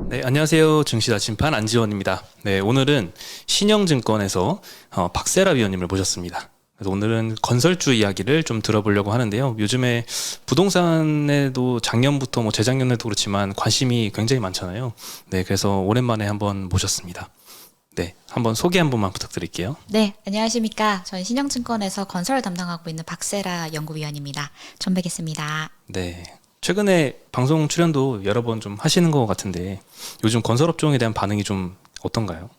네, 안녕하세요. 증시다 심판 안지원입니다. 네, 오늘은 신영증권에서 박세라 위원님을 모셨습니다. 그래서 오늘은 건설주 이야기를 좀 들어보려고 하는데요. 요즘에 부동산에도 작년부터 뭐 재작년에도 그렇지만 관심이 굉장히 많잖아요. 네, 그래서 오랜만에 한번 모셨습니다. 네, 한번 소개 한 번만 부탁드릴게요. 네, 안녕하십니까. 저는 신영증권에서 건설 담당하고 있는 박세라 연구위원입니다. 처음 뵙겠습니다. 네. 최근에 방송 출연도 여러 번 좀 하시는 것 같은데 요즘 건설업종에 대한 반응이 좀 어떤가요?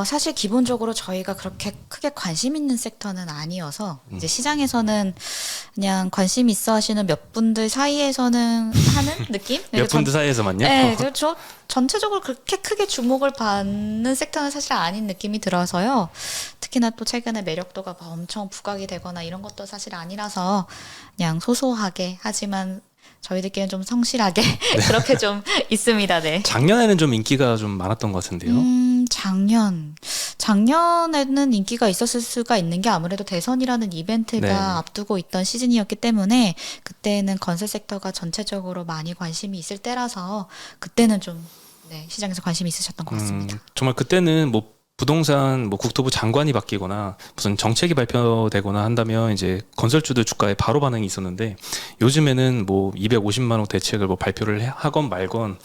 사실 기본적으로 저희가 그렇게 크게 관심 있는 섹터는 아니어서 이제 시장에서는 그냥 관심 있어 하시는 몇 분들 사이에서는 하는 느낌? 몇 분들 사이에서만요? 네, 그렇죠. 전체적으로 그렇게 크게 주목을 받는 섹터는 사실 아닌 느낌이 들어서요. 특히나 또 최근에 매력도가 막 엄청 부각이 되거나 이런 것도 사실 아니라서 그냥 소소하게 하지만 저희들끼리는 좀 성실하게 그렇게 좀 있습니다. 네. 작년에는 좀 인기가 좀 많았던 것 같은데요. 작년에는 인기가 있었을 수가 있는 게 아무래도 대선이라는 이벤트가 네. 앞두고 있던 시즌이었기 때문에 그때는 건설 섹터가 전체적으로 많이 관심이 있을 때라서 그때는 좀 네, 시장에서 관심이 있으셨던 것 같습니다. 정말 그때는 뭐 부동산 뭐 국토부 장관이 바뀌거나 무슨 정책이 발표되거나 한다면 이제 건설주들 주가에 바로 반응이 있었는데 요즘에는 뭐 250만 호 대책을 뭐 발표를 하건 말건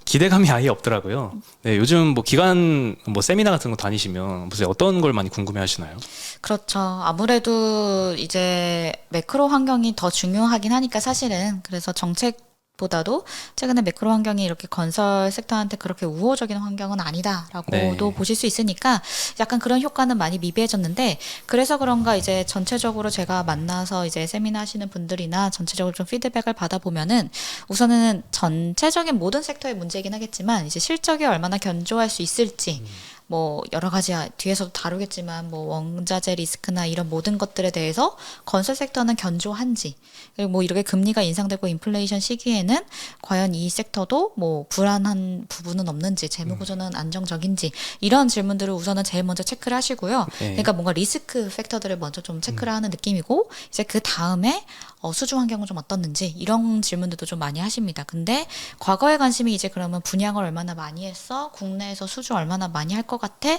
기대감이 아예 없더라고요. 네, 요즘 뭐 기관 뭐 세미나 같은 거 다니시면 무슨 어떤 걸 많이 궁금해 하시나요? 그렇죠. 아무래도 이제 매크로 환경이 더 중요하긴 하니까 사실은 그래서 정책보다도 최근에 매크로 환경이 이렇게 건설 섹터한테 그렇게 우호적인 환경은 아니다라고도 네. 보실 수 있으니까 약간 그런 효과는 많이 미비해졌는데 그래서 그런가 이제 전체적으로 제가 만나서 이제 세미나 하시는 분들이나 전체적으로 좀 피드백을 받아보면은 우선은 전체적인 모든 섹터의 문제이긴 하겠지만 이제 실적이 얼마나 견조할 수 있을지 뭐 여러 가지 뒤에서도 다루겠지만 뭐 원자재 리스크나 이런 모든 것들에 대해서 건설 섹터는 견조한지 그리고 뭐 이렇게 금리가 인상되고 인플레이션 시기에는 과연 이 섹터도 뭐 불안한 부분은 없는지 재무 구조는 안정적인지 이런 질문들을 우선은 제일 먼저 체크를 하시고요. 네. 그러니까 뭔가 리스크 팩터들을 먼저 좀 체크를 하는 느낌이고 이제 그 다음에 수주 환경은 좀 어떻는지 이런 질문들도 좀 많이 하십니다. 근데 과거의 관심이 이제 그러면 분양을 얼마나 많이 했어? 국내에서 수주 얼마나 많이 할 것 같아?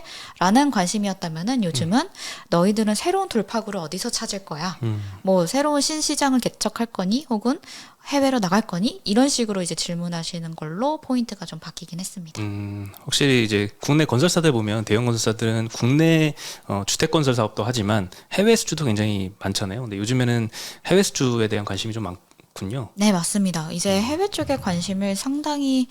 라는 관심이었다면은 요즘은 너희들은 새로운 돌파구를 어디서 찾을 거야? 뭐 새로운 신시장을 개척할 거니? 혹은 해외로 나갈 거니? 이런 식으로 이제 질문하시는 걸로 포인트가 좀 바뀌긴 했습니다. 확실히 이제 국내 건설사들 보면 대형 건설사들은 국내 주택 건설 사업도 하지만 해외 수주도 굉장히 많잖아요. 근데 요즘에는 해외 수주에 대한 관심이 좀 많군요. 네, 맞습니다. 이제 해외 쪽에 관심을 상당히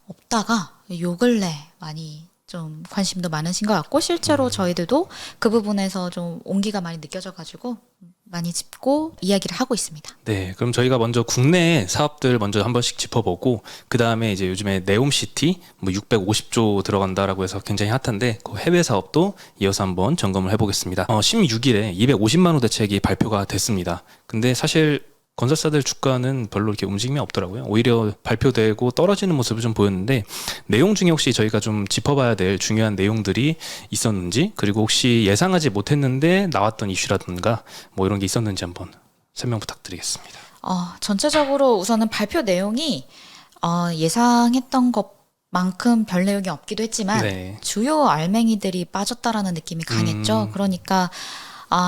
없다가 요 근래 많이 좀 관심도 많으신 것 같고 실제로 저희들도 그 부분에서 좀 온기가 많이 느껴져가지고 많이 짚고 이야기를 하고 있습니다. 네, 그럼 저희가 먼저 국내 사업들 먼저 한 번씩 짚어보고 그 다음에 이제 요즘에 네옴시티 뭐 650조 들어간다라고 해서 굉장히 핫한데 그 해외 사업도 이어서 한번 점검을 해보겠습니다. 16일에 250만 호 대책이 발표가 됐습니다. 근데 사실 건설사들 주가는 별로 이렇게 움직임이 없더라고요. 오히려 발표되고 떨어지는 모습을 좀 보였는데 내용 중에 혹시 저희가 좀 짚어봐야 될 중요한 내용들이 있었는지 그리고 혹시 예상하지 못했는데 나왔던 이슈라든가 뭐 이런 게 있었는지 한번 설명 부탁드리겠습니다. 전체적으로 우선은 발표 내용이 예상했던 것만큼 별 내용이 없기도 했지만 네. 주요 알맹이들이 빠졌다라는 느낌이 강했죠. 그러니까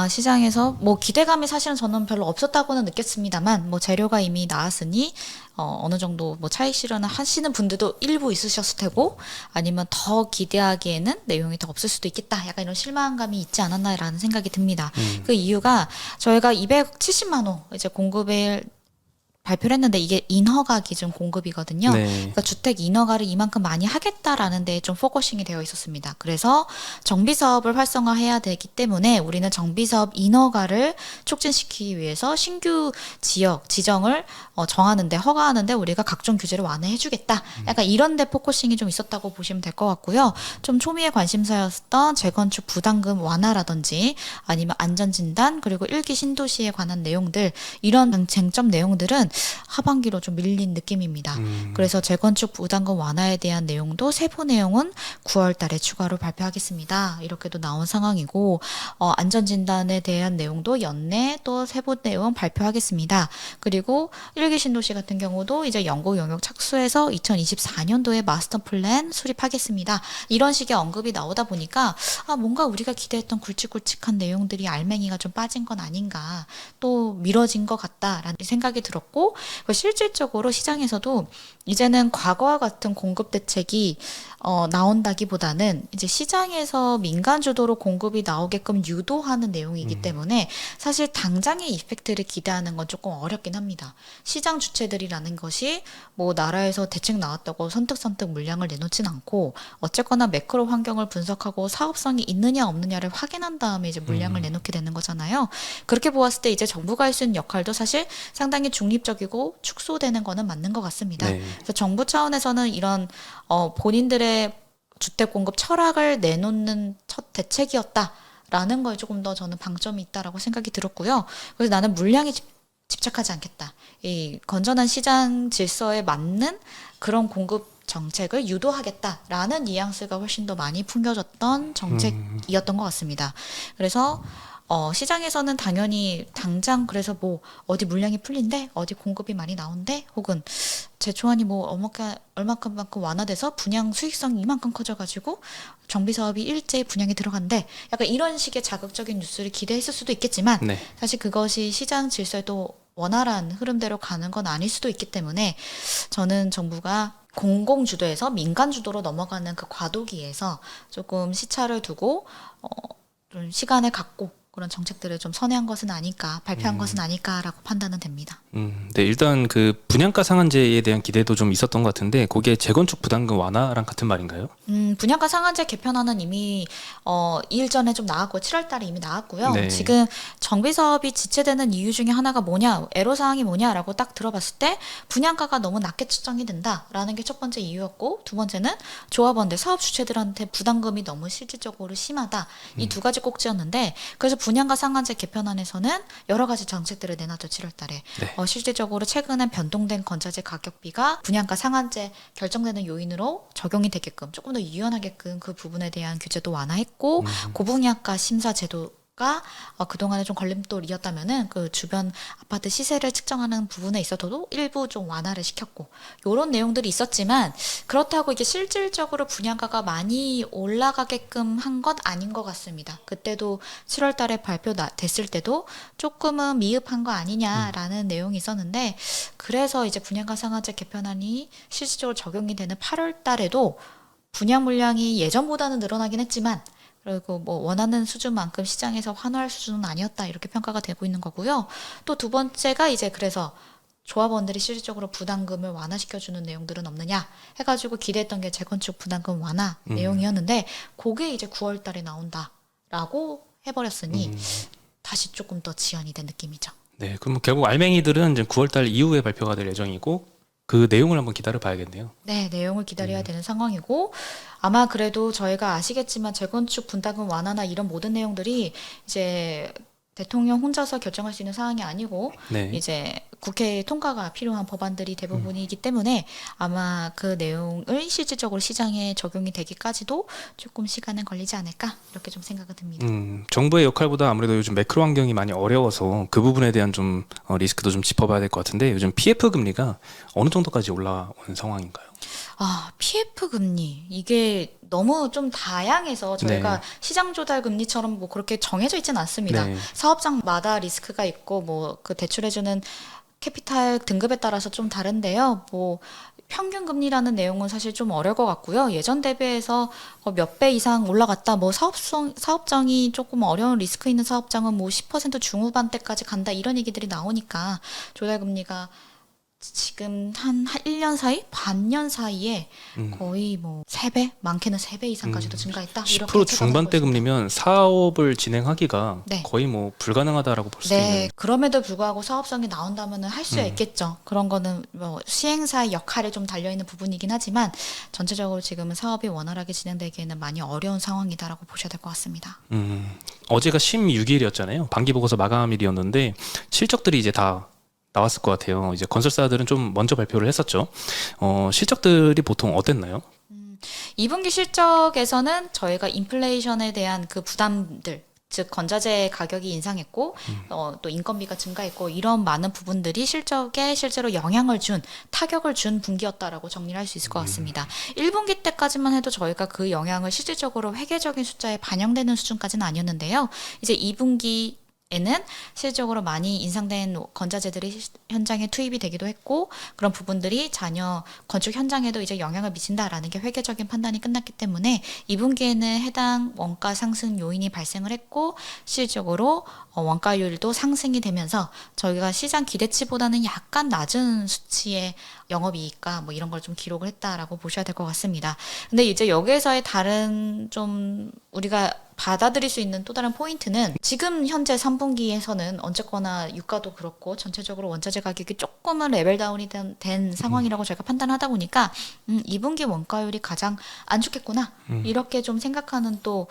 시장에서 뭐 기대감이 사실은 저는 별로 없었다고는 느꼈습니다만 뭐 재료가 이미 나왔으니 어느 정도 뭐 차익 실현을 하시는 분들도 일부 있으셨을 테고 아니면 더 기대하기에는 내용이 더 없을 수도 있겠다. 약간 이런 실망감이 있지 않았나라는 생각이 듭니다. 그 이유가 저희가 270만 호 이제 공급을 발표를 했는데 이게 인허가 기준 공급이거든요. 네. 그러니까 주택 인허가를 이만큼 많이 하겠다라는 데에 좀 포커싱이 되어 있었습니다. 그래서 정비 사업을 활성화해야 되기 때문에 우리는 정비 사업 인허가를 촉진시키기 위해서 신규 지역 지정을 정하는데 허가하는데 우리가 각종 규제를 완화해주겠다. 약간 이런 데 포커싱이 좀 있었다고 보시면 될 것 같고요. 좀 초미의 관심사였던 재건축 부담금 완화라든지 아니면 안전진단 그리고 1기 신도시에 관한 내용들 이런 쟁점 내용들은 하반기로 좀 밀린 느낌입니다. 그래서 재건축 부담금 완화에 대한 내용도 세부 내용은 9월 달에 추가로 발표하겠습니다. 이렇게도 나온 상황이고 안전진단에 대한 내용도 연내 또 세부 내용 발표하겠습니다. 그리고 일기 신도시 같은 경우도 이제 영구 용역 착수해서 2024년도에 마스터 플랜 수립하겠습니다. 이런 식의 언급이 나오다 보니까 뭔가 우리가 기대했던 굵직굵직한 내용들이 알맹이가 좀 빠진 건 아닌가, 또 미뤄진 것 같다라는 생각이 들었고, 실질적으로 시장에서도 이제는 과거와 같은 공급 대책이 나온다기보다는 이제 시장에서 민간 주도로 공급이 나오게끔 유도하는 내용이기 때문에 사실 당장의 이펙트를 기대하는 건 조금 어렵긴 합니다. 시장 주체들이라는 것이 뭐 나라에서 대책 나왔다고 선뜻선뜻 물량을 내놓진 않고 어쨌거나 매크로 환경을 분석하고 사업성이 있느냐 없느냐를 확인한 다음에 이제 물량을 내놓게 되는 거잖아요. 그렇게 보았을 때 이제 정부가 할 수 있는 역할도 사실 상당히 중립적이고 축소되는 거는 맞는 것 같습니다. 네. 그래서 정부 차원에서는 이런 본인들의 주택 공급 철학을 내놓는 첫 대책이었다라는 거에 조금 더 저는 방점이 있다라고 생각이 들었고요. 그래서 나는 물량에 집착하지 않겠다. 이 건전한 시장 질서에 맞는 그런 공급 정책을 유도하겠다라는 뉘앙스가 훨씬 더 많이 풍겨졌던 정책이었던 것 같습니다. 그래서 시장에서는 당연히 당장 그래서 뭐 어디 물량이 풀린대, 어디 공급이 많이 나온대, 혹은 제초안이 뭐 얼마큼 완화돼서 분양 수익성이 이만큼 커져가지고 정비 사업이 일제히 분양이 들어간대. 약간 이런 식의 자극적인 뉴스를 기대했을 수도 있겠지만 네. 사실 그것이 시장 질서에도 원활한 흐름대로 가는 건 아닐 수도 있기 때문에 저는 정부가 공공 주도에서 민간 주도로 넘어가는 그 과도기에서 조금 시차를 두고 좀 시간을 갖고 그런 정책들을 좀 선회한 것은 아닐까, 발표한 것은 아닐까라고 판단은 됩니다. 네, 일단 그 분양가 상한제에 대한 기대도 좀 있었던 것 같은데 그게 재건축 부담금 완화랑 같은 말인가요? 분양가 상한제 개편안은 이미 이일 전에 좀 나왔고 7월 달에 이미 나왔고요. 네. 지금 정비 사업이 지체되는 이유 중에 하나가 뭐냐, 애로사항이 뭐냐라고 딱 들어봤을 때 분양가가 너무 낮게 측정이 된다라는 게 첫 번째 이유였고, 두 번째는 조합원들, 사업 주체들한테 부담금이 너무 실질적으로 심하다. 이 두 가지 꼭지였는데, 그래서 분양가 상한제 개편안에서는 여러 가지 정책들을 내놨죠. 7월 달에. 네. 실질적으로 최근에 변동된 건자재 가격비가 분양가 상한제 결정되는 요인으로 적용이 되게끔 조금 더 유연하게끔 그 부분에 대한 규제도 완화했고, 고분양가 심사 제도가 그동안에 좀 걸림돌이었다면은 그 주변 아파트 시세를 측정하는 부분에 있어서도 일부 좀 완화를 시켰고, 요런 내용들이 있었지만 그렇다고 이게 실질적으로 분양가가 많이 올라가게끔 한 건 아닌 것 같습니다. 그때도 7월 달에 발표됐을 때도 조금은 미흡한 거 아니냐라는 내용이 있었는데, 그래서 이제 분양가 상한제 개편안이 실질적으로 적용이 되는 8월 달에도 분양 물량이 예전보다는 늘어나긴 했지만 그리고 뭐 원하는 수준만큼 시장에서 환호할 수준은 아니었다, 이렇게 평가가 되고 있는 거고요. 또 두 번째가 이제 그래서 조합원들이 실질적으로 부담금을 완화시켜주는 내용들은 없느냐 해가지고 기대했던 게 재건축 부담금 완화 내용이었는데 그게 이제 9월 달에 나온다라고 해버렸으니 다시 조금 더 지연이 된 느낌이죠. 네, 그럼 결국 알맹이들은 이제 9월달 이후에 발표가 될 예정이고 그 내용을 한번 기다려 봐야겠네요. 네, 내용을 기다려야 되는 상황이고, 아마 그래도 저희가 아시겠지만 재건축 분담금 완화나 이런 모든 내용들이 이제 대통령 혼자서 결정할 수 있는 사항이 아니고 네. 이제 국회 통과가 필요한 법안들이 대부분이기 때문에 아마 그 내용을 실질적으로 시장에 적용이 되기까지도 조금 시간은 걸리지 않을까, 이렇게 좀 생각이 듭니다. 정부의 역할보다 아무래도 요즘 매크로 환경이 많이 어려워서 그 부분에 대한 좀 리스크도 좀 짚어봐야 될 것 같은데, 요즘 PF 금리가 어느 정도까지 올라온 상황인가요? PF 금리 이게 너무 좀 다양해서 저희가 네. 시장 조달 금리처럼 뭐 그렇게 정해져 있지는 않습니다. 네. 사업장마다 리스크가 있고 뭐 그 대출해주는 캐피탈 등급에 따라서 좀 다른데요. 뭐 평균 금리라는 내용은 사실 좀 어려울 것 같고요. 예전 대비해서 몇 배 이상 올라갔다. 뭐 사업장이 조금 어려운 리스크 있는 사업장은 뭐 10% 중후반대까지 간다, 이런 얘기들이 나오니까 조달 금리가 지금 한 1년 사이? 반년 사이에 거의 뭐 3배? 많게는 3배 이상까지도 증가했다. 10% 중반대 금리면 사업을 진행하기가 네. 거의 뭐 불가능하다라고 볼 수 있는. 네, 그럼에도 불구하고 사업성이 나온다면 할 수야 있겠죠. 그런 거는 뭐 시행사의 역할에 좀 달려있는 부분이긴 하지만 전체적으로 지금은 사업이 원활하게 진행되기에는 많이 어려운 상황이다라고 보셔야 될 것 같습니다. 어제가 16일이었잖아요. 반기보고서 마감일이었는데 실적들이 이제 다 나왔을 것 같아요. 이제 건설사들은 좀 먼저 발표를 했었죠. 실적들이 보통 어땠나요? 2분기 실적에서는 저희가 인플레이션에 대한 그 부담들, 즉 건자재 가격이 인상했고 또 인건비가 증가했고 이런 많은 부분들이 실적에 실제로 영향을 준 타격을 준 분기였다라고 정리를 할 수 있을 것 같습니다. 1분기 때까지만 해도 저희가 그 영향을 실질적으로 회계적인 숫자에 반영되는 수준까지는 아니었는데요. 이제 2분기 에는 실질적으로 많이 인상된 건자재들이 현장에 투입이 되기도 했고 그런 부분들이 잔여 건축 현장에도 이제 영향을 미친다라는 게 회계적인 판단이 끝났기 때문에 2분기에는 해당 원가 상승 요인이 발생을 했고 실질적으로 원가율도 상승이 되면서 저희가 시장 기대치보다는 약간 낮은 수치의 영업이익과 뭐 이런 걸 좀 기록을 했다라고 보셔야 될 것 같습니다. 근데 이제 여기에서의 다른 좀 우리가 받아들일 수 있는 또 다른 포인트는 지금 현재 3분기에서는 어쨌거나 유가도 그렇고 전체적으로 원자재 가격이 조금은 레벨 다운이 된 상황이라고 저희가 판단하다 보니까 2분기 원가율이 가장 안 좋겠구나 이렇게 좀 생각하는 또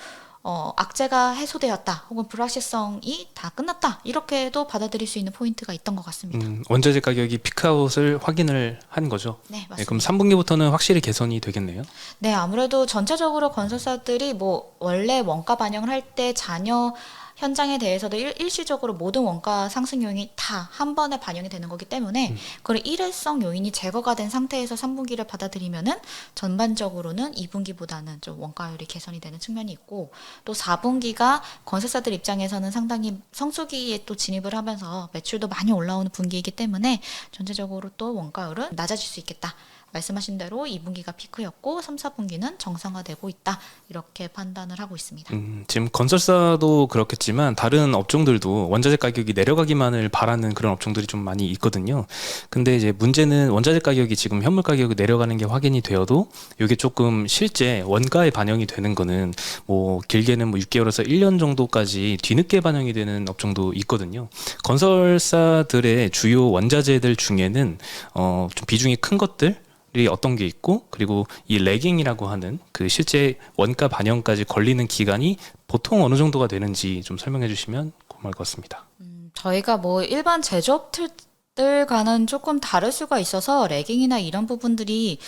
악재가 해소되었다 혹은 불확실성이 다 끝났다 이렇게도 받아들일 수 있는 포인트가 있던 것 같습니다. 원자재 가격이 피크아웃을 확인을 한 거죠. 네, 맞습니다. 네, 그럼 3분기부터는 확실히 개선이 되겠네요. 네, 아무래도 전체적으로 건설사들이 뭐 원래 원가 반영을 할 때 잔여 현장에 대해서도 일시적으로 모든 원가 상승 요인이 다 한 번에 반영이 되는 거기 때문에 그런 일회성 요인이 제거가 된 상태에서 3분기를 받아들이면은 전반적으로는 2분기보다는 좀 원가율이 개선이 되는 측면이 있고 또 4분기가 건설사들 입장에서는 상당히 성수기에 또 진입을 하면서 매출도 많이 올라오는 분기이기 때문에 전체적으로 또 원가율은 낮아질 수 있겠다. 말씀하신 대로 2분기가 피크였고 3, 4분기는 정상화되고 있다. 이렇게 판단을 하고 있습니다. 지금 건설사도 그렇겠지만 다른 업종들도 원자재 가격이 내려가기만을 바라는 그런 업종들이 좀 많이 있거든요. 근데 이제 문제는 원자재 가격이 지금 현물 가격이 내려가는 게 확인이 되어도 이게 조금 실제 원가에 반영이 되는 거는 뭐 길게는 뭐 6개월에서 1년 정도까지 뒤늦게 반영이 되는 업종도 있거든요. 건설사들의 주요 원자재들 중에는 좀 비중이 큰 것들 이 어떤 게 있고 그리고 이 레깅이라고 하는 그 실제 원가 반영까지 걸리는 기간이 보통 어느 정도가 되는지 좀 설명해 주시면 고마울 것 같습니다. 저희가 뭐 일반 제조업들과는 조금 다를 수가 있어서 레깅이나 이런 부분들이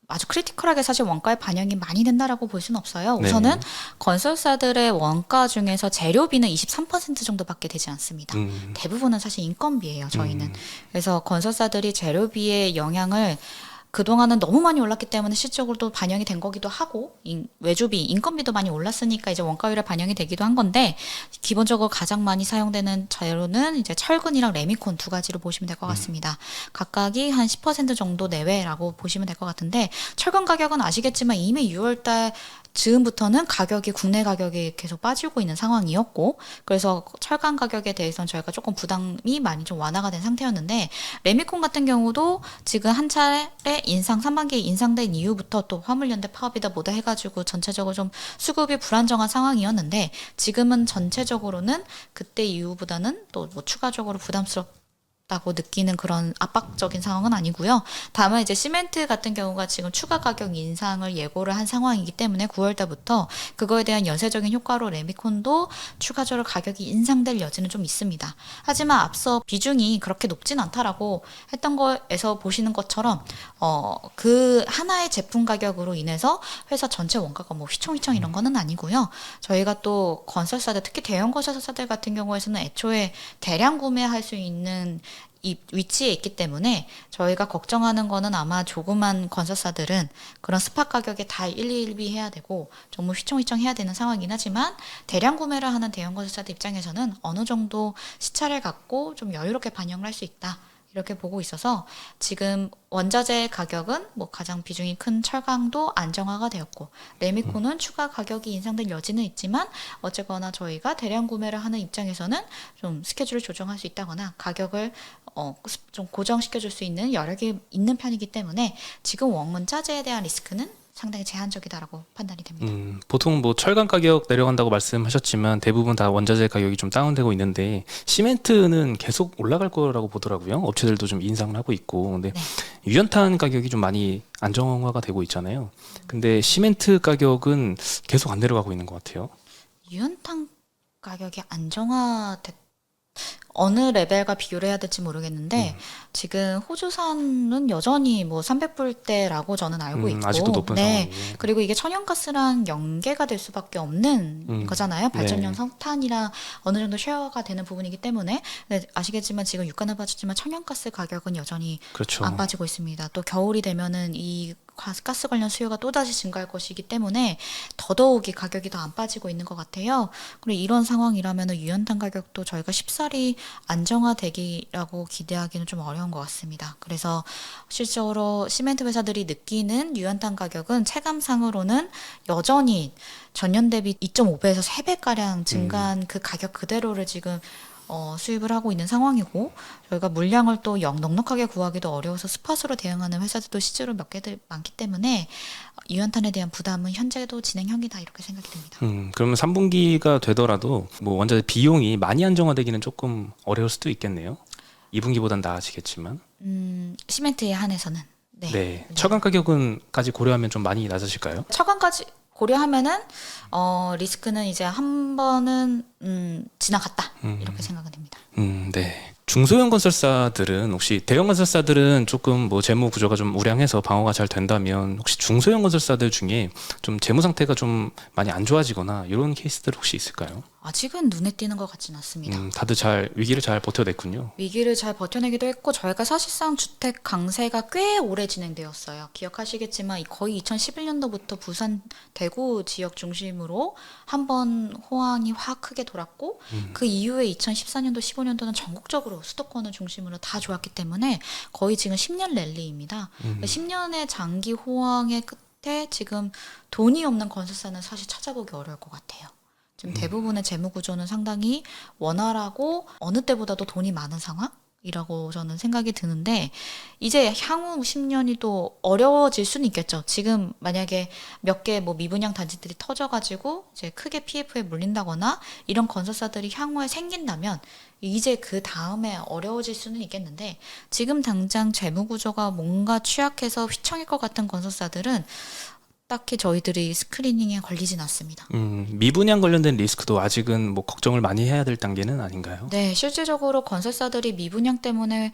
아주 크리티컬하게 사실 원가에 반영이 많이 된다라고 볼 수는 없어요. 우선은 네. 건설사들의 원가 중에서 재료비는 23% 정도밖에 되지 않습니다. 대부분은 사실 인건비예요, 저희는. 그래서 건설사들이 재료비의 영향을 그동안은 너무 많이 올랐기 때문에 실적으로도 반영이 된 거기도 하고 외주비, 인건비도 많이 올랐으니까 이제 원가율에 반영이 되기도 한 건데 기본적으로 가장 많이 사용되는 재료는 이제 철근이랑 레미콘 두 가지로 보시면 될 것 같습니다. 각각이 한 10% 정도 내외라고 보시면 될 것 같은데 철근 가격은 아시겠지만 이미 6월달 즈음부터는 가격이 국내 가격이 계속 빠지고 있는 상황이었고 그래서 철강 가격에 대해서는 저희가 조금 부담이 많이 좀 완화가 된 상태였는데 레미콘 같은 경우도 지금 한 차례 인상 3반기에 인상된 이후부터 또 화물연대 파업이다 뭐다 해가지고 전체적으로 좀 수급이 불안정한 상황이었는데 지금은 전체적으로는 그때 이후보다는 또 뭐 추가적으로 부담스럽다고 느끼는 그런 압박적인 상황은 아니고요. 다만 이제 시멘트 같은 경우가 지금 추가 가격 인상을 예고를 한 상황이기 때문에 9월 달부터 그거에 대한 연쇄적인 효과로 레미콘도 추가적으로 가격이 인상될 여지는 좀 있습니다. 하지만 앞서 비중이 그렇게 높진 않다라고 했던 거에서 보시는 것처럼 그 하나의 제품 가격으로 인해서 회사 전체 원가가 뭐 휘청휘청 이런 거는 아니고요. 저희가 또 건설사들 특히 대형 건설사들 같은 경우에서는 애초에 대량 구매할 수 있는 이 위치에 있기 때문에 저희가 걱정하는 거는 아마 조그만 건설사들은 그런 스팟 가격에 다 일일비해야 되고 정말 휘청휘청 해야 되는 상황이긴 하지만 대량 구매를 하는 대형 건설사들 입장에서는 어느 정도 시차를 갖고 좀 여유롭게 반영을 할 수 있다. 이렇게 보고 있어서 지금 원자재 가격은 뭐 가장 비중이 큰 철강도 안정화가 되었고 레미콘은 추가 가격이 인상될 여지는 있지만 어쨌거나 저희가 대량 구매를 하는 입장에서는 좀 스케줄을 조정할 수 있다거나 가격을 좀 고정시켜 줄 수 있는 여력이 있는 편이기 때문에 지금 원자재에 대한 리스크는 상당히 제한적이다라고 판단이 됩니다. 보통 뭐 철강 가격 내려간다고 말씀하셨지만 대부분 다 원자재 가격이 좀 다운되고 있는데 시멘트는 계속 올라갈 거라고 보더라고요. 업체들도 좀 인상을 하고 있고. 근데 네. 유연탄 가격이 좀 많이 안정화가 되고 있잖아요. 근데 시멘트 가격은 계속 안 내려가고 있는 것 같아요. 유연탄 가격이 안정화됐 어느 레벨과 비교를 해야 될지 모르겠는데 지금 호주산은 여전히 뭐 300불대라고 저는 알고 있고 아직도 높은 네. 상황이고. 그리고 이게 천연가스랑 연계가 될 수밖에 없는 거잖아요. 발전용 네. 석탄이랑 어느 정도 쉐어가 되는 부분이기 때문에 네, 아시겠지만 지금 유가는 빠졌지만 천연가스 가격은 여전히 그렇죠. 안 빠지고 있습니다. 또 겨울이 되면은 이 가스 관련 수요가 또다시 증가할 것이기 때문에 더더욱이 가격이 더 안 빠지고 있는 것 같아요. 그리고 이런 상황이라면 유연탄 가격도 저희가 쉽사리 안정화되기라고 기대하기는 좀 어려운 것 같습니다. 그래서 실적으로 시멘트 회사들이 느끼는 유연탄 가격은 체감상으로는 여전히 전년 대비 2.5배에서 3배가량 증가한 그 가격 그대로를 지금 수입을 하고 있는 상황이고 저희가 물량을 또 넉넉하게 구하기도 어려워서 스팟으로 대응하는 회사들도 실제로 몇 개들 많기 때문에 유연탄에 대한 부담은 현재도 진행형이다 이렇게 생각이 듭니다. 그러면 3분기가 되더라도 뭐 원자재 비용이 많이 안정화되기는 조금 어려울 수도 있겠네요. 2분기보단 나아지겠지만. 시멘트에 한해서는 네. 네. 처간 가격은까지 고려하면 좀 많이 낮아질까요? 처간까지 고려하면은 리스크는 이제 한 번은 지나갔다 이렇게 생각은 됩니다. 네. 중소형 건설사들은 혹시 대형 건설사들은 조금 뭐 재무 구조가 좀 우량해서 방어가 잘 된다면 혹시 중소형 건설사들 중에 좀 재무 상태가 좀 많이 안 좋아지거나 이런 케이스들 혹시 있을까요? 아직은 눈에 띄는 것 같지는 않습니다. 다들 위기를 잘 버텨냈군요. 위기를 잘 버텨내기도 했고 저희가 사실상 주택 강세가 꽤 오래 진행되었어요. 기억하시겠지만 거의 2011년도부터 부산 대구 지역 중심으로 한번 호황이 확 크게 돌았고 그 이후에 2014년도 15년도는 전국적으로 수도권을 중심으로 다 좋았기 때문에 거의 지금 10년 랠리입니다. 10년의 장기 호황의 끝에 지금 돈이 없는 건설사는 사실 찾아보기 어려울 것 같아요. 지금 대부분의 재무 구조는 상당히 원활하고 어느 때보다도 돈이 많은 상황이라고 저는 생각이 드는데 이제 향후 10년이 또 어려워질 수는 있겠죠. 지금 만약에 몇 개 뭐 미분양 단지들이 터져가지고 이제 크게 PF에 물린다거나 이런 건설사들이 향후에 생긴다면 이제 그 다음에 어려워질 수는 있겠는데 지금 당장 재무 구조가 뭔가 취약해서 휘청일 것 같은 건설사들은 딱히 저희들이 스크리닝에 걸리진 않습니다. 미분양 관련된 리스크도 아직은 뭐 걱정을 많이 해야 될 단계는 아닌가요? 네, 실질적으로 건설사들이 미분양 때문에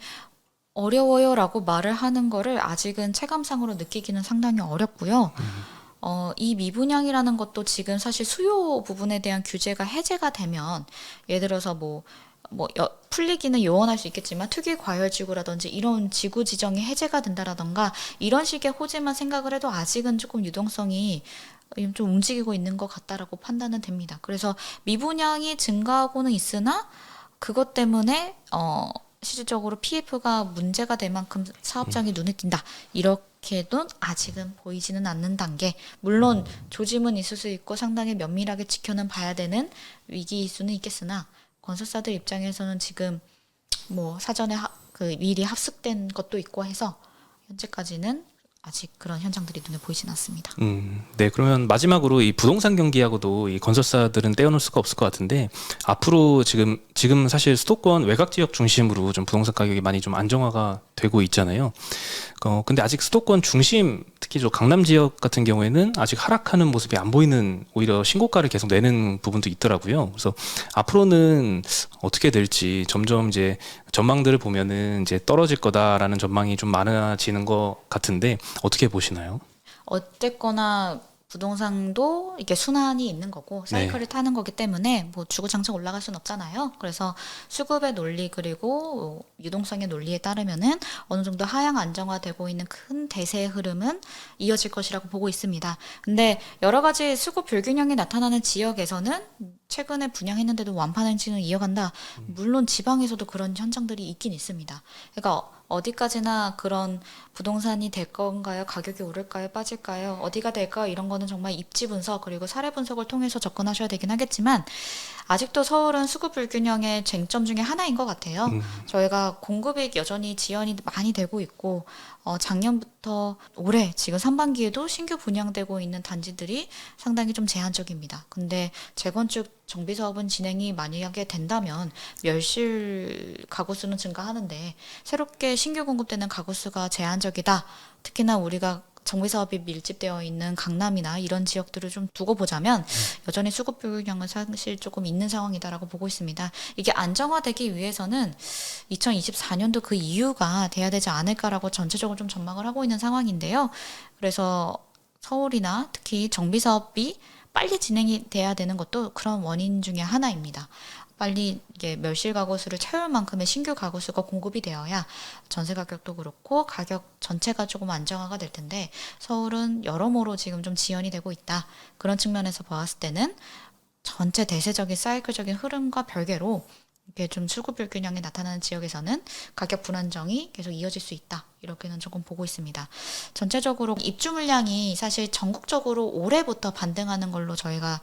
어려워요라고 말을 하는 거를 아직은 체감상으로 느끼기는 상당히 어렵고요. 이 미분양이라는 것도 지금 사실 수요 부분에 대한 규제가 해제가 되면 예를 들어서 풀리기는 요원할 수 있겠지만 투기 과열지구라든지 이런 지구 지정이 해제가 된다라던가 이런 식의 호재만 생각을 해도 아직은 조금 유동성이 좀 움직이고 있는 것 같다라고 판단은 됩니다. 그래서 미분양이 증가하고는 있으나 그것 때문에 실질적으로 PF가 문제가 될 만큼 사업장이 눈에 띈다. 이렇게도 아직은 보이지는 않는 단계. 물론 조짐은 있을 수 있고 상당히 면밀하게 지켜는 봐야 되는 위기일 수는 있겠으나 건설사들 입장에서는 지금 뭐 사전에 미리 합숙된 것도 있고 해서 현재까지는 아직 그런 현장들이 눈에 보이진 않습니다. 네, 그러면 마지막으로 이 부동산 경기하고도 이 건설사들은 떼어놓을 수가 없을 것 같은데 앞으로 지금 사실 수도권 외곽 지역 중심으로 좀 부동산 가격이 많이 좀 안정화가 되고 있잖아요. 근데 아직 수도권 중심 특히 저 강남 지역 같은 경우에는 아직 하락하는 모습이 안 보이는 오히려 신고가를 계속 내는 부분도 있더라고요. 그래서 앞으로는 어떻게 될지 점점 이제 전망들을 보면은 이제 떨어질 거다라는 전망이 좀 많아지는 것 같은데 어떻게 보시나요? 어쨌거나 부동산도 이게 순환이 있는 거고 사이클을 네. 타는 거기 때문에 뭐 주구장창 올라갈 수는 없잖아요. 그래서 수급의 논리 그리고 유동성의 논리에 따르면은 어느 정도 하향 안정화되고 있는 큰 대세의 흐름은 이어질 것이라고 보고 있습니다. 근데 여러 가지 수급 불균형이 나타나는 지역에서는 최근에 분양했는데도 완판 행진을 이어간다. 물론 지방에서도 그런 현상들이 있긴 있습니다. 그러니까 어디까지나 그런 부동산이 될 건가요? 가격이 오를까요? 빠질까요? 어디가 될까? 이런 거는 정말 입지 분석 그리고 사례 분석을 통해서 접근하셔야 되긴 하겠지만 아직도 서울은 수급 불균형의 쟁점 중에 하나인 것 같아요. 저희가 공급이 여전히 지연이 많이 되고 있고 작년부터 올해 지금 상반기에도 신규 분양되고 있는 단지들이 상당히 좀 제한적입니다. 근데 재건축 정비 사업은 진행이 만약에 된다면 멸실 가구 수는 증가하는데 새롭게 신규 공급되는 가구 수가 제한적이다. 특히나 우리가 정비 사업이 밀집되어 있는 강남이나 이런 지역들을 좀 두고 보자면 여전히 수급 불균형은 사실 조금 있는 상황이다라고 보고 있습니다. 이게 안정화되기 위해서는 2024년도 그 이유가 돼야 되지 않을까라고 전체적으로 좀 전망을 하고 있는 상황인데요. 그래서 서울이나 특히 정비 사업이 빨리 진행이 돼야 되는 것도 그런 원인 중에 하나입니다. 빨리 이게 멸실 가구수를 채울 만큼의 신규 가구수가 공급이 되어야 전세 가격도 그렇고 가격 전체가 조금 안정화가 될 텐데 서울은 여러모로 지금 좀 지연이 되고 있다. 그런 측면에서 봤을 때는 전체 대세적인 사이클적인 흐름과 별개로 이게 좀 수급 불균형이 나타나는 지역에서는 가격 불안정이 계속 이어질 수 있다. 이렇게는 조금 보고 있습니다. 전체적으로 입주 물량이 사실 전국적으로 올해부터 반등하는 걸로 저희가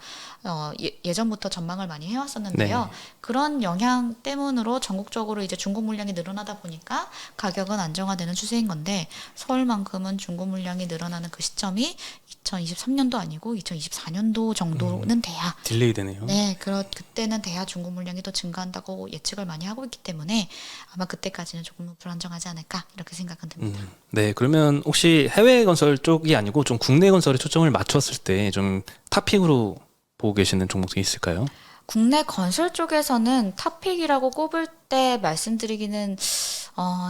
예전부터 전망을 많이 해왔었는데요. 네. 그런 영향 때문으로 전국적으로 이제 중고 물량이 늘어나다 보니까 가격은 안정화되는 추세인 건데 서울만큼은 중고 물량이 늘어나는 그 시점이 2023년도 아니고 2024년도 정도는 돼야 딜레이 되네요. 네, 그때는 돼야 중고 물량이 더 증가한다고 예측을 많이 하고 있기 때문에 아마 그때까지는 조금 불안정하지 않을까 이렇게 생각은 듭니다. 네, 그러면 혹시 해외 건설 쪽이 아니고 좀 국내 건설에 초점을 맞췄을 때 좀 탑픽으로 보고 계시는 종목이 있을까요? 국내 건설 쪽에서는 탑픽이라고 꼽을 때 말씀드리기는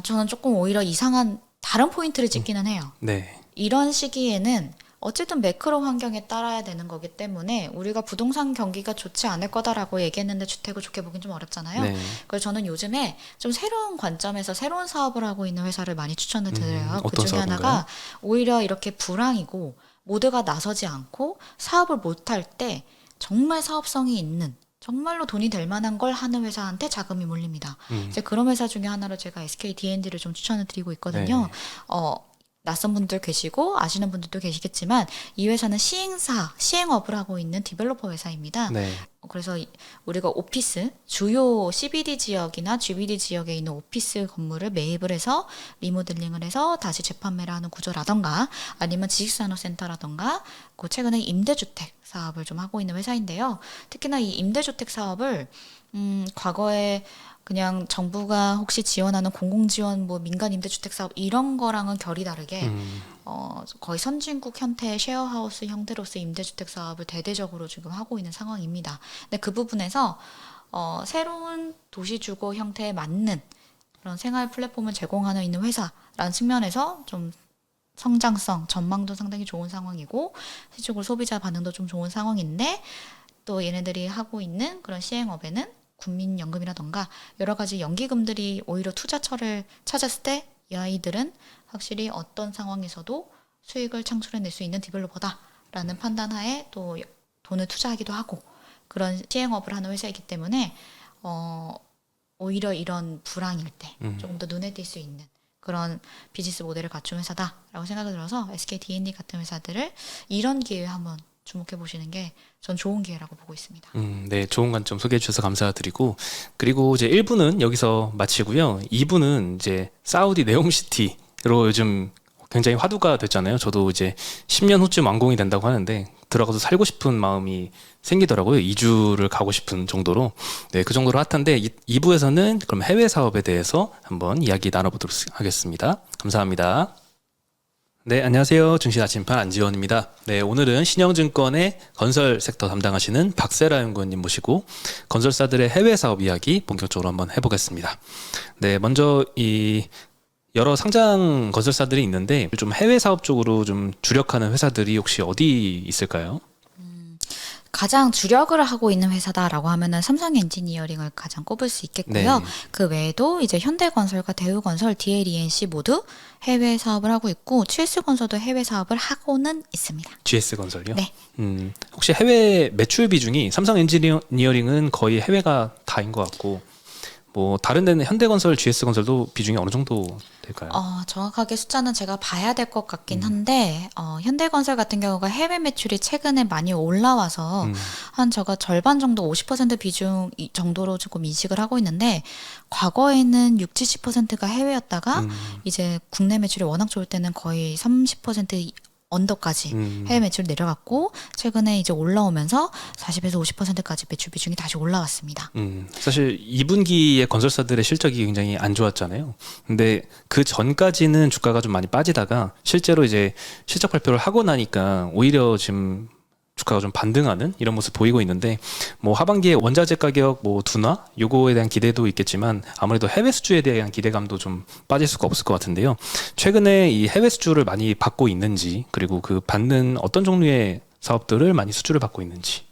저는 조금 오히려 이상한 다른 포인트를 찍기는 해요. 네. 이런 시기에는 어쨌든 매크로 환경에 따라야 되는 거기 때문에 우리가 부동산 경기가 좋지 않을 거다라고 얘기했는데 주택을 좋게 보긴 좀 어렵잖아요. 네. 그래서 저는 요즘에 좀 새로운 관점에서 새로운 사업을 하고 있는 회사를 많이 추천을 드려요. 그 어떤 중에 사업인가요? 하나가 오히려 이렇게 불황이고 모두가 나서지 않고 사업을 못할 때 정말 사업성이 있는 정말로 돈이 될 만한 걸 하는 회사한테 자금이 몰립니다. 이제 그런 회사 중에 하나로 제가 SK D&D를 좀 추천을 드리고 있거든요. 네. 낯선 분들 계시고 아시는 분들도 계시겠지만 이 회사는 시행업을 하고 있는 디벨로퍼 회사입니다. 네. 그래서 우리가 오피스, 주요 CBD 지역이나 GBD 지역에 있는 오피스 건물을 매입을 해서 리모델링을 해서 다시 재판매를 하는 구조라던가 아니면 지식산업센터라던가 그 최근에 임대주택 사업을 좀 하고 있는 회사인데요. 특히나 이 임대주택 사업을 과거에 그냥 정부가 혹시 지원하는 공공지원 뭐 민간 임대주택 사업 이런 거랑은 결이 다르게 거의 선진국 형태의 쉐어하우스 형태로서 임대주택 사업을 대대적으로 지금 하고 있는 상황입니다. 근데 그 부분에서 새로운 도시주거 형태에 맞는 그런 생활 플랫폼을 제공하는 있는 회사라는 측면에서 좀 성장성, 전망도 상당히 좋은 상황이고 실질적으로 소비자 반응도 좀 좋은 상황인데 또 얘네들이 하고 있는 그런 시행업에는 국민연금이라던가 여러 가지 연기금들이 오히려 투자처를 찾았을 때 이 아이들은 확실히 어떤 상황에서도 수익을 창출해낼 수 있는 디벨로퍼다라는 판단하에 또 돈을 투자하기도 하고 그런 시행업을 하는 회사이기 때문에 오히려 이런 불황일 때 조금 더 눈에 띌 수 있는 그런 비즈니스 모델을 갖춘 회사다라고 생각이 들어서 SK D&D 같은 회사들을 이런 기회에 한번 주목해 보시는 게 전 좋은 기회라고 보고 있습니다. 네, 좋은 관점 소개해 주셔서 감사드리고 그리고 이제 1부는 여기서 마치고요. 2부는 이제 사우디 네옴시티로 요즘 굉장히 화두가 됐잖아요. 저도 이제 10년 후쯤 완공이 된다고 하는데 들어가서 살고 싶은 마음이 생기더라고요. 이주를 가고 싶은 정도로. 네, 그 정도로 핫한데 2부에서는 그럼 해외 사업에 대해서 한번 이야기 나눠보도록 하겠습니다. 감사합니다. 네, 안녕하세요. 증시 아침판 안지원입니다. 네, 오늘은 신영증권의 건설 섹터 담당하시는 박세라 연구원님 모시고 건설사들의 해외 사업 이야기 본격적으로 한번 해보겠습니다. 네, 먼저 이 여러 상장 건설사들이 있는데 좀 해외 사업 쪽으로 좀 주력하는 회사들이 혹시 어디 있을까요? 가장 주력을 하고 있는 회사다라고 하면은 삼성 엔지니어링을 가장 꼽을 수 있겠고요. 네. 그 외에도 이제 현대건설과 대우건설, DLENC 모두 해외 사업을 하고 있고 GS건설도 해외 사업을 하고는 있습니다. GS건설요? 네. 혹시 해외 매출 비중이 삼성 엔지니어링은 거의 해외가 다인 것 같고 뭐 다른 데는 현대건설, GS건설도 비중이 어느 정도 될까요? 정확하게 숫자는 제가 봐야 될 것 같긴 한데 현대건설 같은 경우가 해외 매출이 최근에 많이 올라와서 한 저가 절반 정도 50% 비중 정도로 조금 인식을 하고 있는데 과거에는 60, 70%가 해외였다가 이제 국내 매출이 워낙 좋을 때는 거의 30% 언더까지 해외 매출 내려갔고 최근에 이제 올라오면서 40에서 50%까지 매출 비중이 다시 올라왔습니다. 사실 2분기에 건설사들의 실적이 굉장히 안 좋았잖아요. 근데 그 전까지는 주가가 좀 많이 빠지다가 실제로 이제 실적 발표를 하고 나니까 오히려 지금 주가가 좀 반등하는 이런 모습 보이고 있는데 뭐 하반기에 원자재 가격 뭐 둔화 요거에 대한 기대도 있겠지만 아무래도 해외 수주에 대한 기대감도 좀 빠질 수가 없을 것 같은데요. 최근에 이 해외 수주를 많이 받고 있는지 그리고 그 받는 어떤 종류의 사업들을 많이 수주를 받고 있는지.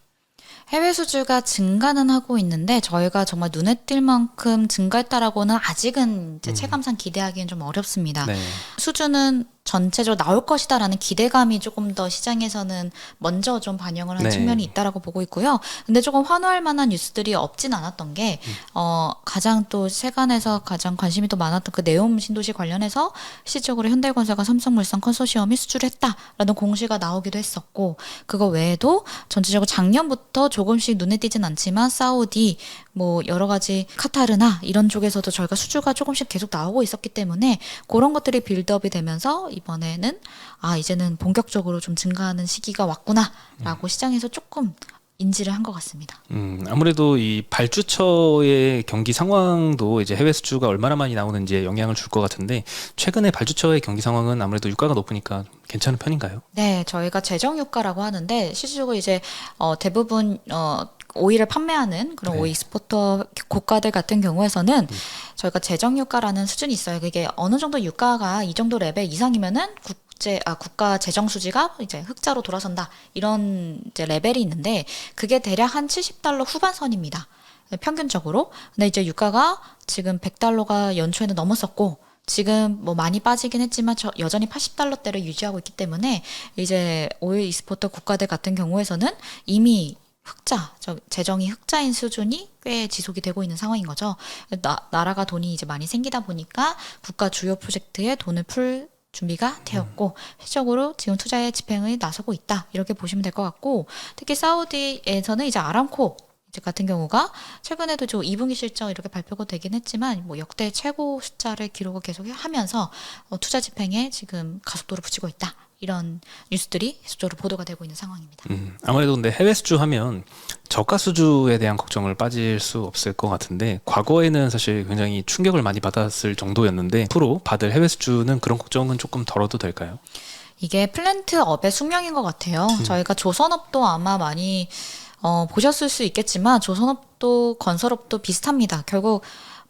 해외 수주가 증가는 하고 있는데 저희가 정말 눈에 띌 만큼 증가했다라고는 아직은 이제 체감상 기대하기는 좀 어렵습니다. 네. 수주는 전체적으로 나올 것이다라는 기대감이 조금 더 시장에서는 먼저 좀 반영을 하는 네. 측면이 있다라고 보고 있고요. 근데 조금 환호할 만한 뉴스들이 없진 않았던 게 가장 또 세간에서 가장 관심이 또 많았던 그 네옴 신도시 관련해서 실질적으로 현대건설과 삼성물산 컨소시엄이 수주를 했다라는 공시가 나오기도 했었고 그거 외에도 전체적으로 작년부터 조금씩 눈에 띄진 않지만 사우디 뭐 여러 가지 카타르나 이런 쪽에서도 저희가 수주가 조금씩 계속 나오고 있었기 때문에 그런 것들이 빌드업이 되면서 이번에는 이제는 본격적으로 좀 증가하는 시기가 왔구나라고 시장에서 조금 인지를 한 것 같습니다. 아무래도 이 발주처의 경기 상황도 이제 해외 수주가 얼마나 많이 나오는지에 영향을 줄 것 같은데 최근에 발주처의 경기 상황은 아무래도 유가가 높으니까 괜찮은 편인가요? 네, 저희가 재정 유가라고 하는데 실질적으로 이제 대부분 오일을 판매하는 그런 네. 오일 익스포터 국가들 같은 경우에서는 저희가 재정 유가라는 수준이 있어요. 그게 어느 정도 유가가 이 정도 레벨 이상이면은 국가 재정 수지가 이제 흑자로 돌아선다 이런 이제 레벨이 있는데 그게 대략 한 70달러 후반선입니다. 평균적으로. 근데 이제 유가가 지금 100달러가 연초에는 넘었었고 지금 뭐 많이 빠지긴 했지만 여전히 80달러대를 유지하고 있기 때문에 이제 오일 익스포터 국가들 같은 경우에서는 이미 재정이 흑자인 수준이 꽤 지속이 되고 있는 상황인 거죠. 나라가 돈이 이제 많이 생기다 보니까 국가 주요 프로젝트에 돈을 풀 준비가 되었고 실질적으로 지금 투자에 집행을 나서고 있다 이렇게 보시면 될 것 같고 특히 사우디에서는 이제 아람코 같은 경우가 최근에도 저 2분기 실적 이렇게 발표가 되긴 했지만 뭐 역대 최고 숫자를 기록을 계속 하면서 투자 집행에 지금 가속도를 붙이고 있다. 이런 뉴스들이 계속적으로 보도가 되고 있는 상황입니다. 아무래도 근데 해외 수주하면 저가 수주에 대한 걱정을 빠질 수 없을 것 같은데 과거에는 사실 굉장히 충격을 많이 받았을 정도였는데 앞으로 받을 해외 수주는 그런 걱정은 조금 덜어도 될까요? 이게 플랜트업의 숙명인 것 같아요. 저희가 조선업도 아마 많이 보셨을 수 있겠지만 조선업도 건설업도 비슷합니다. 결국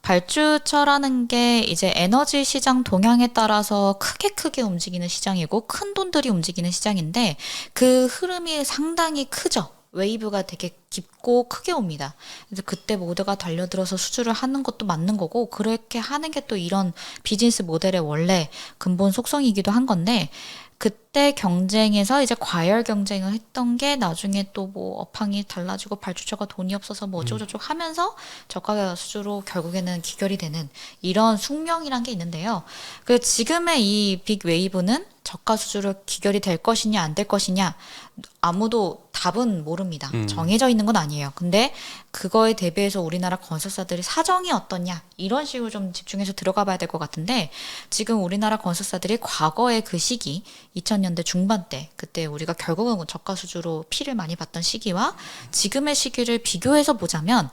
발주처라는 게 이제 에너지 시장 동향에 따라서 크게 움직이는 시장이고 큰 돈들이 움직이는 시장인데 그 흐름이 상당히 크죠. 웨이브가 되게 깊고 크게 옵니다. 그래서 그때 모두가 달려들어서 수주를 하는 것도 맞는 거고 그렇게 하는 게 또 이런 비즈니스 모델의 원래 근본 속성이기도 한 건데 그때 경쟁에서 이제 과열 경쟁을 했던 게 나중에 또 뭐 업황이 달라지고 발주처가 돈이 없어서 뭐 어쩌고저쩌고 하면서 저가 수주로 결국에는 기결이 되는 이런 숙명이란 게 있는데요. 그 지금의 이 빅 웨이브는 저가 수주로 기결이 될 것이냐 안 될 것이냐 아무도 답은 모릅니다. 정해져 있는 건 아니에요. 근데 그거에 대비해서 우리나라 건설사들이 사정이 어떠냐 이런 식으로 좀 집중해서 들어가 봐야 될 것 같은데 지금 우리나라 건설사들이 과거의 그 시기 2000년대 중반 때 그때 우리가 결국은 저가 수주로 피를 많이 봤던 시기와 지금의 시기를 비교해서 보자면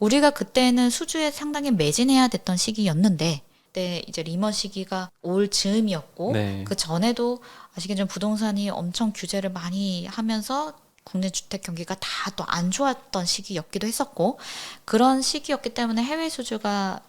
우리가 그때는 수주에 상당히 매진해야 됐던 시기였는데 그때 이제 리먼 시기가 올 즈음이었고 네. 그 전에도 아시겠지만 부동산이 엄청 규제를 많이 하면서 국내 주택 경기가 다 또 안 좋았던 시기였기도 했었고 그런 시기였기 때문에 해외 수주가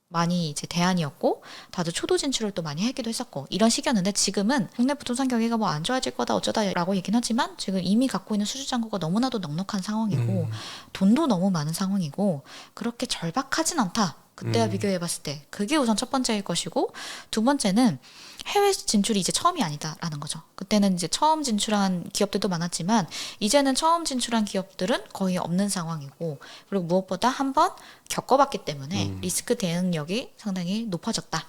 많이 이제 대안이었고 다들 초도 진출을 또 많이 하기도 했었고 이런 시기였는데 지금은 국내 부동산 경기가 뭐 안 좋아질 거다 어쩌다라고 얘기는 하지만 지금 이미 갖고 있는 수주 잔고가 너무나도 넉넉한 상황이고 돈도 너무 많은 상황이고 그렇게 절박하진 않다. 그때와 비교해봤을 때 그게 우선 첫 번째일 것이고 두 번째는 해외 진출이 이제 처음이 아니다라는 거죠. 그때는 이제 처음 진출한 기업들도 많았지만 이제는 처음 진출한 기업들은 거의 없는 상황이고 그리고 무엇보다 한번 겪어봤기 때문에 리스크 대응력이 상당히 높아졌다.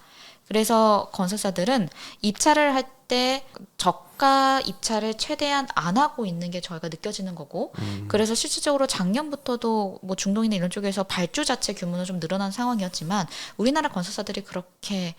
그래서 건설사들은 입찰을 할 때 저가 입찰을 최대한 안 하고 있는 게 저희가 느껴지는 거고 그래서 실질적으로 작년부터도 뭐 중동이나 이런 쪽에서 발주 자체 규모는 좀 늘어난 상황이었지만 우리나라 건설사들이 그렇게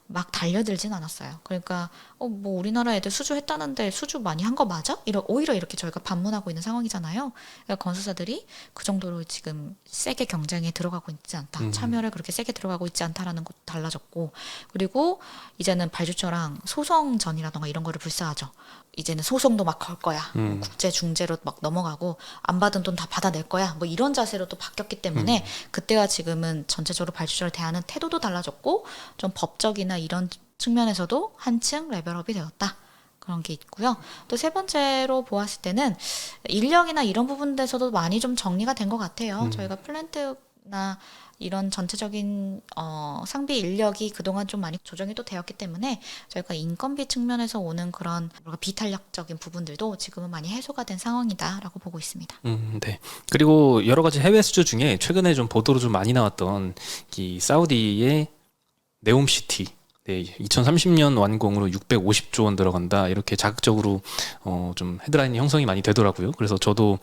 막 달려들진 않았어요. 그러니까 뭐 우리나라 애들 수주했다는데 수주 많이 한 거 맞아? 오히려 이렇게 저희가 반문하고 있는 상황이잖아요. 그러니까 건설사들이 그 정도로 지금 세게 경쟁에 들어가고 있지 않다. 참여를 그렇게 세게 들어가고 있지 않다라는 것도 달라졌고, 그리고 이제는 발주처랑 소송전이라던가 이런 거를 불사하죠. 이제는 소송도 막 걸 거야. 뭐 국제 중재로 막 넘어가고 안 받은 돈 다 받아낼 거야. 뭐 이런 자세로 또 바뀌었기 때문에 그때와 지금은 전체적으로 발주자를 대하는 태도도 달라졌고, 좀 법적이나 이런 측면에서도 한층 레벨업이 되었다. 그런 게 있고요. 또 세 번째로 보았을 때는 인력이나 이런 부분에서도 많이 좀 정리가 된 것 같아요. 저희가 플랜트나 이런 전체적인 상비 인력이 그동안 좀 많이 조정이 또 되었기 때문에 저희가 인건비 측면에서 오는 그런 비탄력적인 부분들도 지금은 많이 해소가 된 상황이다라고 보고 있습니다. 네. 그리고 여러 가지 해외 수주 중에 최근에 좀 보도로 좀 많이 나왔던 이 사우디의 네옴시티. 네, 2030년 완공으로 650조 원 들어간다. 이렇게 자극적으로 좀 헤드라인이 형성이 많이 되더라고요. 그래서 저도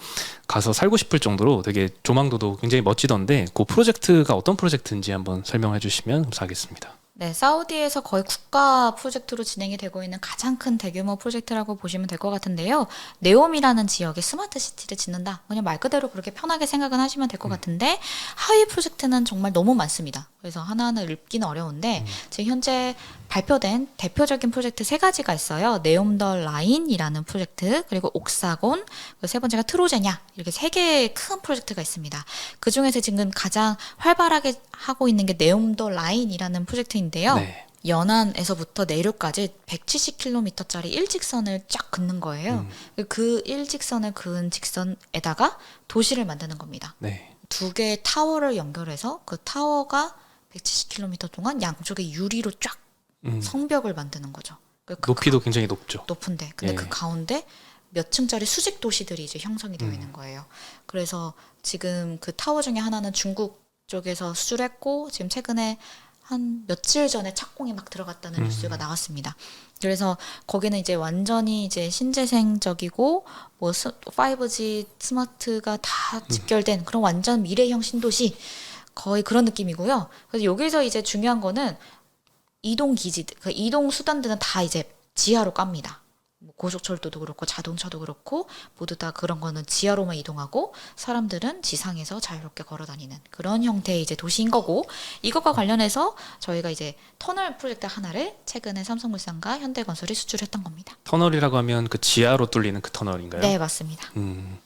가서 살고 싶을 정도로 되게 조망도도 굉장히 멋지던데 그 프로젝트가 어떤 프로젝트인지 한번 설명해 주시면 감사하겠습니다. 네, 사우디에서 거의 국가 프로젝트로 진행이 되고 있는 가장 큰 대규모 프로젝트라고 보시면 될 것 같은데요. 네옴이라는 지역에 스마트 시티를 짓는다. 그냥 말 그대로 그렇게 편하게 생각은 하시면 될 것 같은데, 하위 프로젝트는 정말 너무 많습니다. 그래서 하나하나 읊기는 어려운데 지금 현재 발표된 대표적인 프로젝트 세 가지가 있어요. 네옴 더 라인이라는 프로젝트, 그리고 옥사곤, 그리고 세 번째가 트로제냐, 이렇게 세 개의 큰 프로젝트가 있습니다. 그 중에서 지금 가장 활발하게 하고 있는 게 네옴 더 라인이라는 프로젝트인데요. 네. 연안에서부터 내륙까지 170km짜리 일직선을 쫙 긋는 거예요. 그 일직선을 그은 직선에다가 도시를 만드는 겁니다. 네. 두 개의 타워를 연결해서 그 타워가 170km 동안 양쪽에 유리로 쫙 성벽을 만드는 거죠. 그 높이도 굉장히 높죠. 높은데, 근데 예. 그 가운데 몇 층짜리 수직 도시들이 이제 형성이 되어 있는 거예요. 그래서 지금 그 타워 중에 하나는 중국 쪽에서 수주를 했고, 지금 최근에 한 며칠 전에 착공이 막 들어갔다는 뉴스가 나왔습니다. 그래서 거기는 이제 완전히 이제 신재생적이고 뭐 5G 스마트가 다 직결된 그런 완전 미래형 신도시, 거의 그런 느낌이고요. 그래서 여기서 이제 중요한 거는 이동 기지들, 그 이동 수단들은 다 이제 지하로 깝니다. 뭐 고속철도도 그렇고 자동차도 그렇고 모두 다 그런 거는 지하로만 이동하고, 사람들은 지상에서 자유롭게 걸어 다니는 그런 형태의 이제 도시인 거고, 이것과 관련해서 저희가 이제 터널 프로젝트 하나를 최근에 삼성물산과 현대건설이 수주를 했던 겁니다. 터널이라고 하면 그 지하로 뚫리는 그 터널인가요? 네, 맞습니다. 음.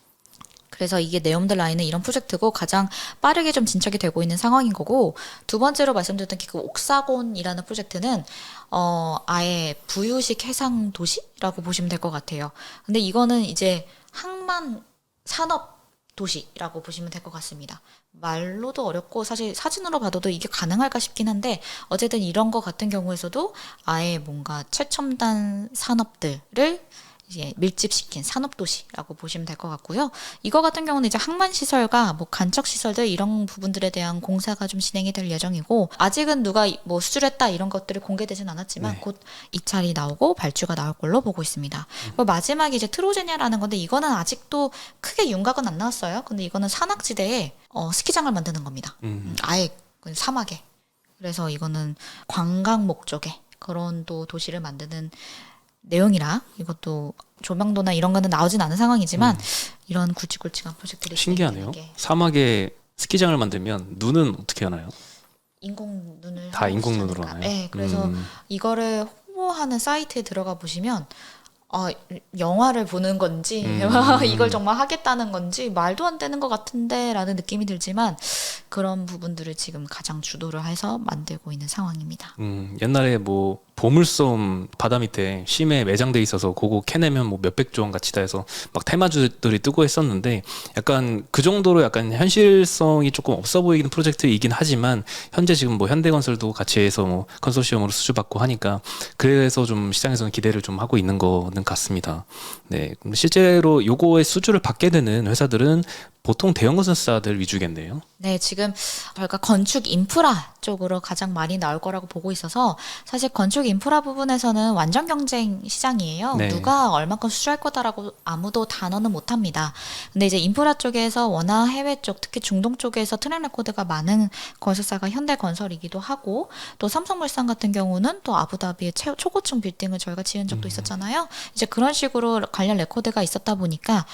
그래서 이게 네옴드 라인은 이런 프로젝트고 가장 빠르게 좀 진척이 되고 있는 상황인 거고, 두 번째로 말씀드렸던 그 옥사곤이라는 프로젝트는 아예 부유식 해상 도시라고 보시면 될 것 같아요. 근데 이거는 이제 항만 산업 도시라고 보시면 될 것 같습니다. 말로도 어렵고 사실 사진으로 봐도 이게 가능할까 싶긴 한데, 어쨌든 이런 거 같은 경우에서도 아예 뭔가 최첨단 산업들을 이제 밀집시킨 산업도시라고 보시면 될 것 같고요. 이거 같은 경우는 이제 항만시설과 뭐 간척시설들 이런 부분들에 대한 공사가 좀 진행이 될 예정이고, 아직은 누가 뭐 수주를 했다 이런 것들이 공개되진 않았지만 네. 곧 입찰이 나오고 발주가 나올 걸로 보고 있습니다. 그리고 마지막에 이제 트로제냐라는 건데, 이거는 아직도 크게 윤곽은 안 나왔어요. 근데 이거는 산악지대에 스키장을 만드는 겁니다. 아예 그 사막에. 그래서 이거는 관광 목적의 그런 또 도시를 만드는 내용이라, 이것도 조명도나 이런 거는 나오진 않은 상황이지만 이런 굵직굵직한 프로젝트들이 신기하네요. 진행되는 게 사막에 스키장을 만들면 눈은 어떻게 하나요? 인공 눈을 다 인공 하고 눈으로 있으니까. 하나요? 네, 그래서 이거를 홍보하는 사이트에 들어가 보시면 영화를 보는 건지 이걸 정말 하겠다는 건지 말도 안 되는 것 같은데 라는 느낌이 들지만, 그런 부분들을 지금 가장 주도를 해서 만들고 있는 상황입니다. 옛날에 뭐 보물섬 바다 밑에 심해 매장돼 있어서 그거 캐내면 뭐 몇백조 원 가치다 해서 막 테마주들이 뜨고 했었는데, 약간 그 정도로 약간 현실성이 조금 없어 보이는 프로젝트이긴 하지만, 현재 지금 뭐 현대건설도 같이 해서 뭐 컨소시엄으로 수주받고 하니까 그래서 좀 시장에서는 기대를 좀 하고 있는 거는 같습니다. 네, 실제로 요거의 수주를 받게 되는 회사들은 보통 대형 건설사들 위주겠네요. 네, 지금 저희가 건축 인프라 쪽으로 가장 많이 나올 거라고 보고 있어서 사실 건축 인프라 부분에서는 완전 경쟁 시장이에요. 네. 누가 얼마큼 수주할 거다라고 아무도 단언은 못 합니다. 근데 이제 인프라 쪽에서 워낙 해외 쪽, 특히 중동 쪽에서 트랙 레코드가 많은 건설사가 현대건설이기도 하고 또 삼성물산 같은 경우는 또 아부다비의 초고층 빌딩을 저희가 지은 적도 있었잖아요. 이제 그런 식으로 관련 레코드가 있었다 보니까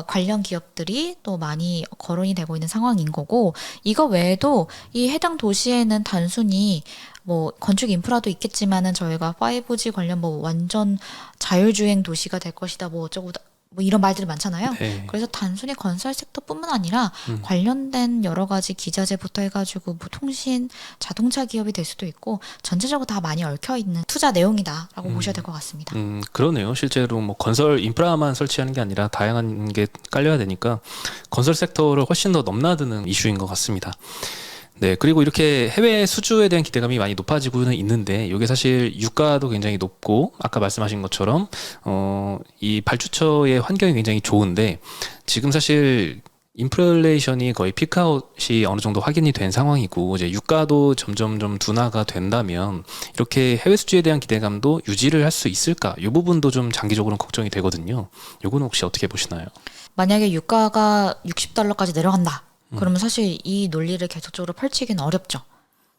관련 기업들이 또 많이 거론이 되고 있는 상황인 거고 이거 외에도 이 해당 도시에는 단순히 뭐 건축 인프라도 있겠지만은 저희가 5G 관련 뭐 완전 자율주행 도시가 될 것이다 뭐 어쩌고 뭐 이런 말들이 많잖아요. 네. 그래서 단순히 건설 섹터뿐만 아니라 관련된 여러 가지 기자재부터 해가지고 뭐 통신, 자동차 기업이 될 수도 있고 전체적으로 다 많이 얽혀 있는 투자 내용이다라고 보셔야 될 것 같습니다. 그러네요. 실제로 뭐 건설 인프라만 설치하는 게 아니라 다양한 게 깔려야 되니까 건설 섹터를 훨씬 더 넘나드는 이슈인 것 같습니다. 네, 그리고 이렇게 해외 수주에 대한 기대감이 많이 높아지고는 있는데, 이게 사실 유가도 굉장히 높고, 아까 말씀하신 것처럼, 이 발주처의 환경이 굉장히 좋은데, 지금 사실 인플레이션이 거의 피크아웃이 어느 정도 확인이 된 상황이고, 이제 유가도 점점 좀 둔화가 된다면, 이렇게 해외 수주에 대한 기대감도 유지를 할 수 있을까? 이 부분도 좀 장기적으로는 걱정이 되거든요. 요거는 혹시 어떻게 보시나요? 만약에 유가가 $60까지 내려간다. 그러면 사실 이 논리를 계속적으로 펼치기는 어렵죠.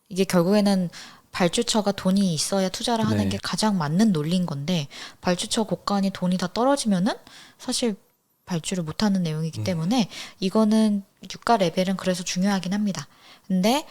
이게 결국에는 발주처가 돈이 있어야 투자를 하는 네. 게 가장 맞는 논리인 건데 발주처 곳간이 돈이 다 떨어지면은 사실 발주를 못하는 내용이기 때문에 이거는 유가 레벨은 그래서 중요하긴 합니다. 근데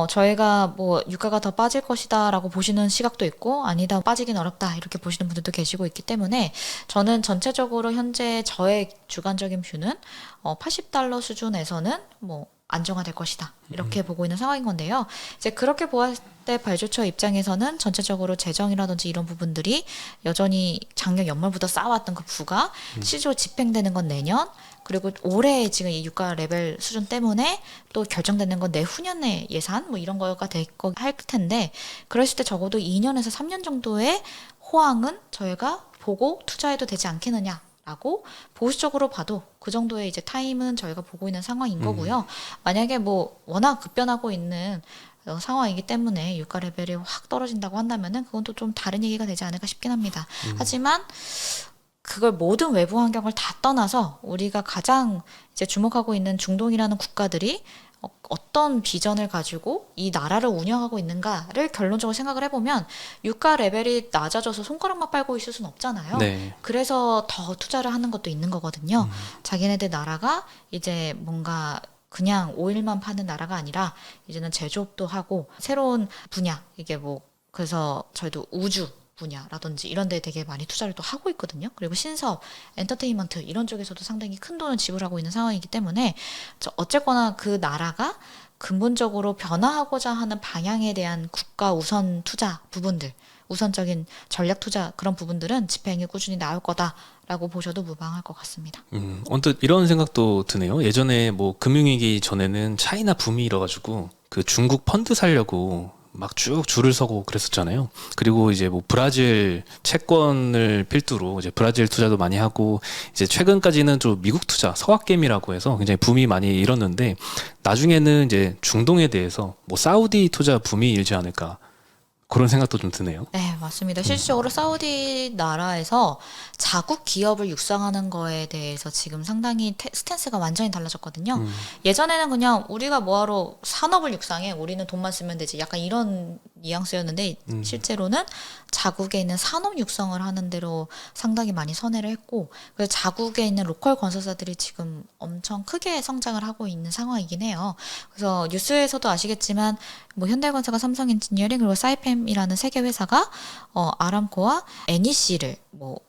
저희가 뭐 유가가 더 빠질 것이다라고 보시는 시각도 있고 아니다 빠지긴 어렵다 이렇게 보시는 분들도 계시고 있기 때문에 저는 전체적으로 현재 저의 주관적인 뷰는 $80 수준에서는 뭐 안정화될 것이다 이렇게 보고 있는 상황인 건데요. 이제 그렇게 보았을 때 발주처 입장에서는 전체적으로 재정이라든지 이런 부분들이 여전히 작년 연말부터 쌓아왔던 그 부가 실제로 집행되는 건 내년 그리고 올해 지금 이 유가 레벨 수준 때문에 또 결정되는 건 내후년의 예산 뭐 이런 거가 할 텐데 그랬을 때 적어도 2년에서 3년 정도의 호황은 저희가 보고 투자해도 되지 않겠느냐. 라고 보수적으로 봐도 그 정도의 이제 타임은 저희가 보고 있는 상황인 거고요. 만약에 뭐 워낙 급변하고 있는 상황이기 때문에 유가 레벨이 확 떨어진다고 한다면은 그건 또 좀 다른 얘기가 되지 않을까 싶긴 합니다. 하지만 그걸 모든 외부 환경을 다 떠나서 우리가 가장 이제 주목하고 있는 중동이라는 국가들이 어떤 비전을 가지고 이 나라를 운영하고 있는가를 결론적으로 생각을 해보면 유가 레벨이 낮아져서 손가락만 빨고 있을 수는 없잖아요. 네. 그래서 더 투자를 하는 것도 있는 거거든요. 자기네들 나라가 이제 뭔가 그냥 오일만 파는 나라가 아니라 이제는 제조업도 하고 새로운 분야 이게 뭐 그래서 저희도 우주 분야라든지 이런 데 되게 많이 투자를 또 하고 있거든요. 그리고 신사업, 엔터테인먼트 이런 쪽에서도 상당히 큰 돈을 지불하고 있는 상황이기 때문에 어쨌거나 그 나라가 근본적으로 변화하고자 하는 방향에 대한 국가 우선 투자 부분들, 우선적인 전략 투자 그런 부분들은 집행이 꾸준히 나올 거다라고 보셔도 무방할 것 같습니다. 언뜻 이런 생각도 드네요. 예전에 뭐 금융위기 전에는 차이나 붐이 일어가지고 그 중국 펀드 살려고 막 쭉 줄을 서고 그랬었잖아요. 그리고 이제 뭐 브라질 채권을 필두로 이제 브라질 투자도 많이 하고 이제 최근까지는 좀 미국 투자 서학개미라고 해서 굉장히 붐이 많이 일었는데 나중에는 이제 중동에 대해서 뭐 사우디 투자 붐이 일지 않을까 그런 생각도 좀 드네요. 네, 맞습니다. 실질적으로 사우디 나라에서 자국 기업을 육성하는 거에 대해서 지금 상당히 스탠스가 완전히 달라졌거든요. 예전에는 그냥 우리가 뭐하러 산업을 육성해 우리는 돈만 쓰면 되지 약간 이런 뉘앙스였는데 실제로는 자국에 있는 산업 육성을 하는 대로 상당히 많이 선회를 했고 그래서 자국에 있는 로컬 건설사들이 지금 엄청 크게 성장을 하고 있는 상황이긴 해요. 그래서 뉴스에서도 아시겠지만 뭐 현대건설과 삼성엔지니어링 그리고 사이펜이라는 세계 회사가 아람코와 NEC를 뭐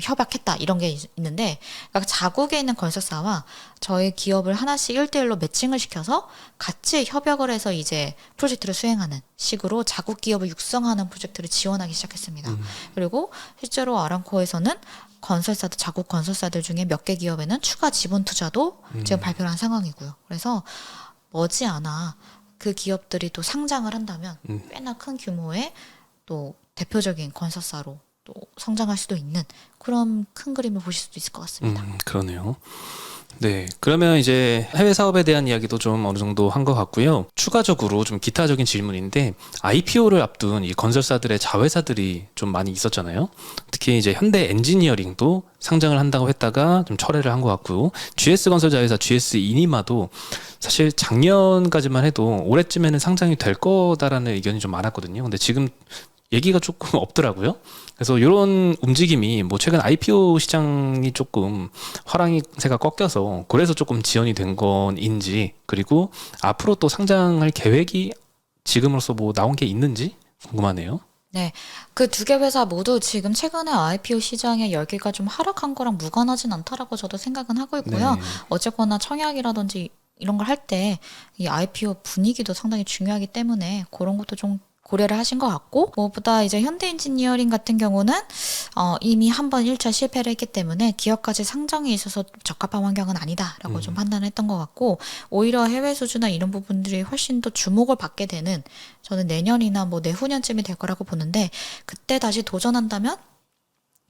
협약했다 이런 게 있는데 그러니까 자국에 있는 건설사와 저희 기업을 하나씩 1대1로 매칭을 시켜서 같이 협약을 해서 이제 프로젝트를 수행하는 식으로 자국 기업을 육성하는 프로젝트를 지원하기 시작했습니다. 그리고 실제로 아람코에서는 건설사들 자국 건설사들 중에 몇 개 기업에는 추가 지분 투자도 지금 발표를 한 상황이고요. 그래서 머지않아 그 기업들이 또 상장을 한다면 꽤나 큰 규모의 또 대표적인 건설사로 또 성장할 수도 있는 그런 큰 그림을 보실 수도 있을 것 같습니다. 그러네요. 네, 그러면 이제 해외 사업에 대한 이야기도 좀 어느 정도 한 것 같고요. 추가적으로 좀 기타적인 질문인데 IPO를 앞둔 이 건설사들의 자회사들이 좀 많이 있었잖아요. 특히 이제 현대 엔지니어링도 상장을 한다고 했다가 좀 철회를 한 것 같고 GS 건설 자회사 GS 이니마도 사실 작년까지만 해도 올해쯤에는 상장이 될 거다라는 의견이 좀 많았거든요. 근데 지금 얘기가 조금 없더라고요. 그래서 이런 움직임이 뭐 최근 IPO 시장이 조금 화랑이새가 꺾여서 그래서 조금 지연이 된 건인지, 그리고 앞으로 또 상장할 계획이 지금으로서 뭐 나온 게 있는지 궁금하네요. 네. 그 두 개 회사 모두 지금 최근에 IPO 시장의 열기가 좀 하락한 거랑 무관하진 않다라고 저도 생각은 하고 있고요. 네. 어쨌거나 청약이라든지 이런 걸 할 때 이 IPO 분위기도 상당히 중요하기 때문에 그런 것도 좀 고려를 하신 것 같고, 무엇보다 이제 현대 엔지니어링 같은 경우는 이미 한 번 1차 실패를 했기 때문에 기업까지 상장에 있어서 적합한 환경은 아니다라고 좀 판단했던 것 같고, 오히려 해외 수주나 이런 부분들이 훨씬 더 주목을 받게 되는, 저는 내년이나 뭐 내후년쯤이 될 거라고 보는데, 그때 다시 도전한다면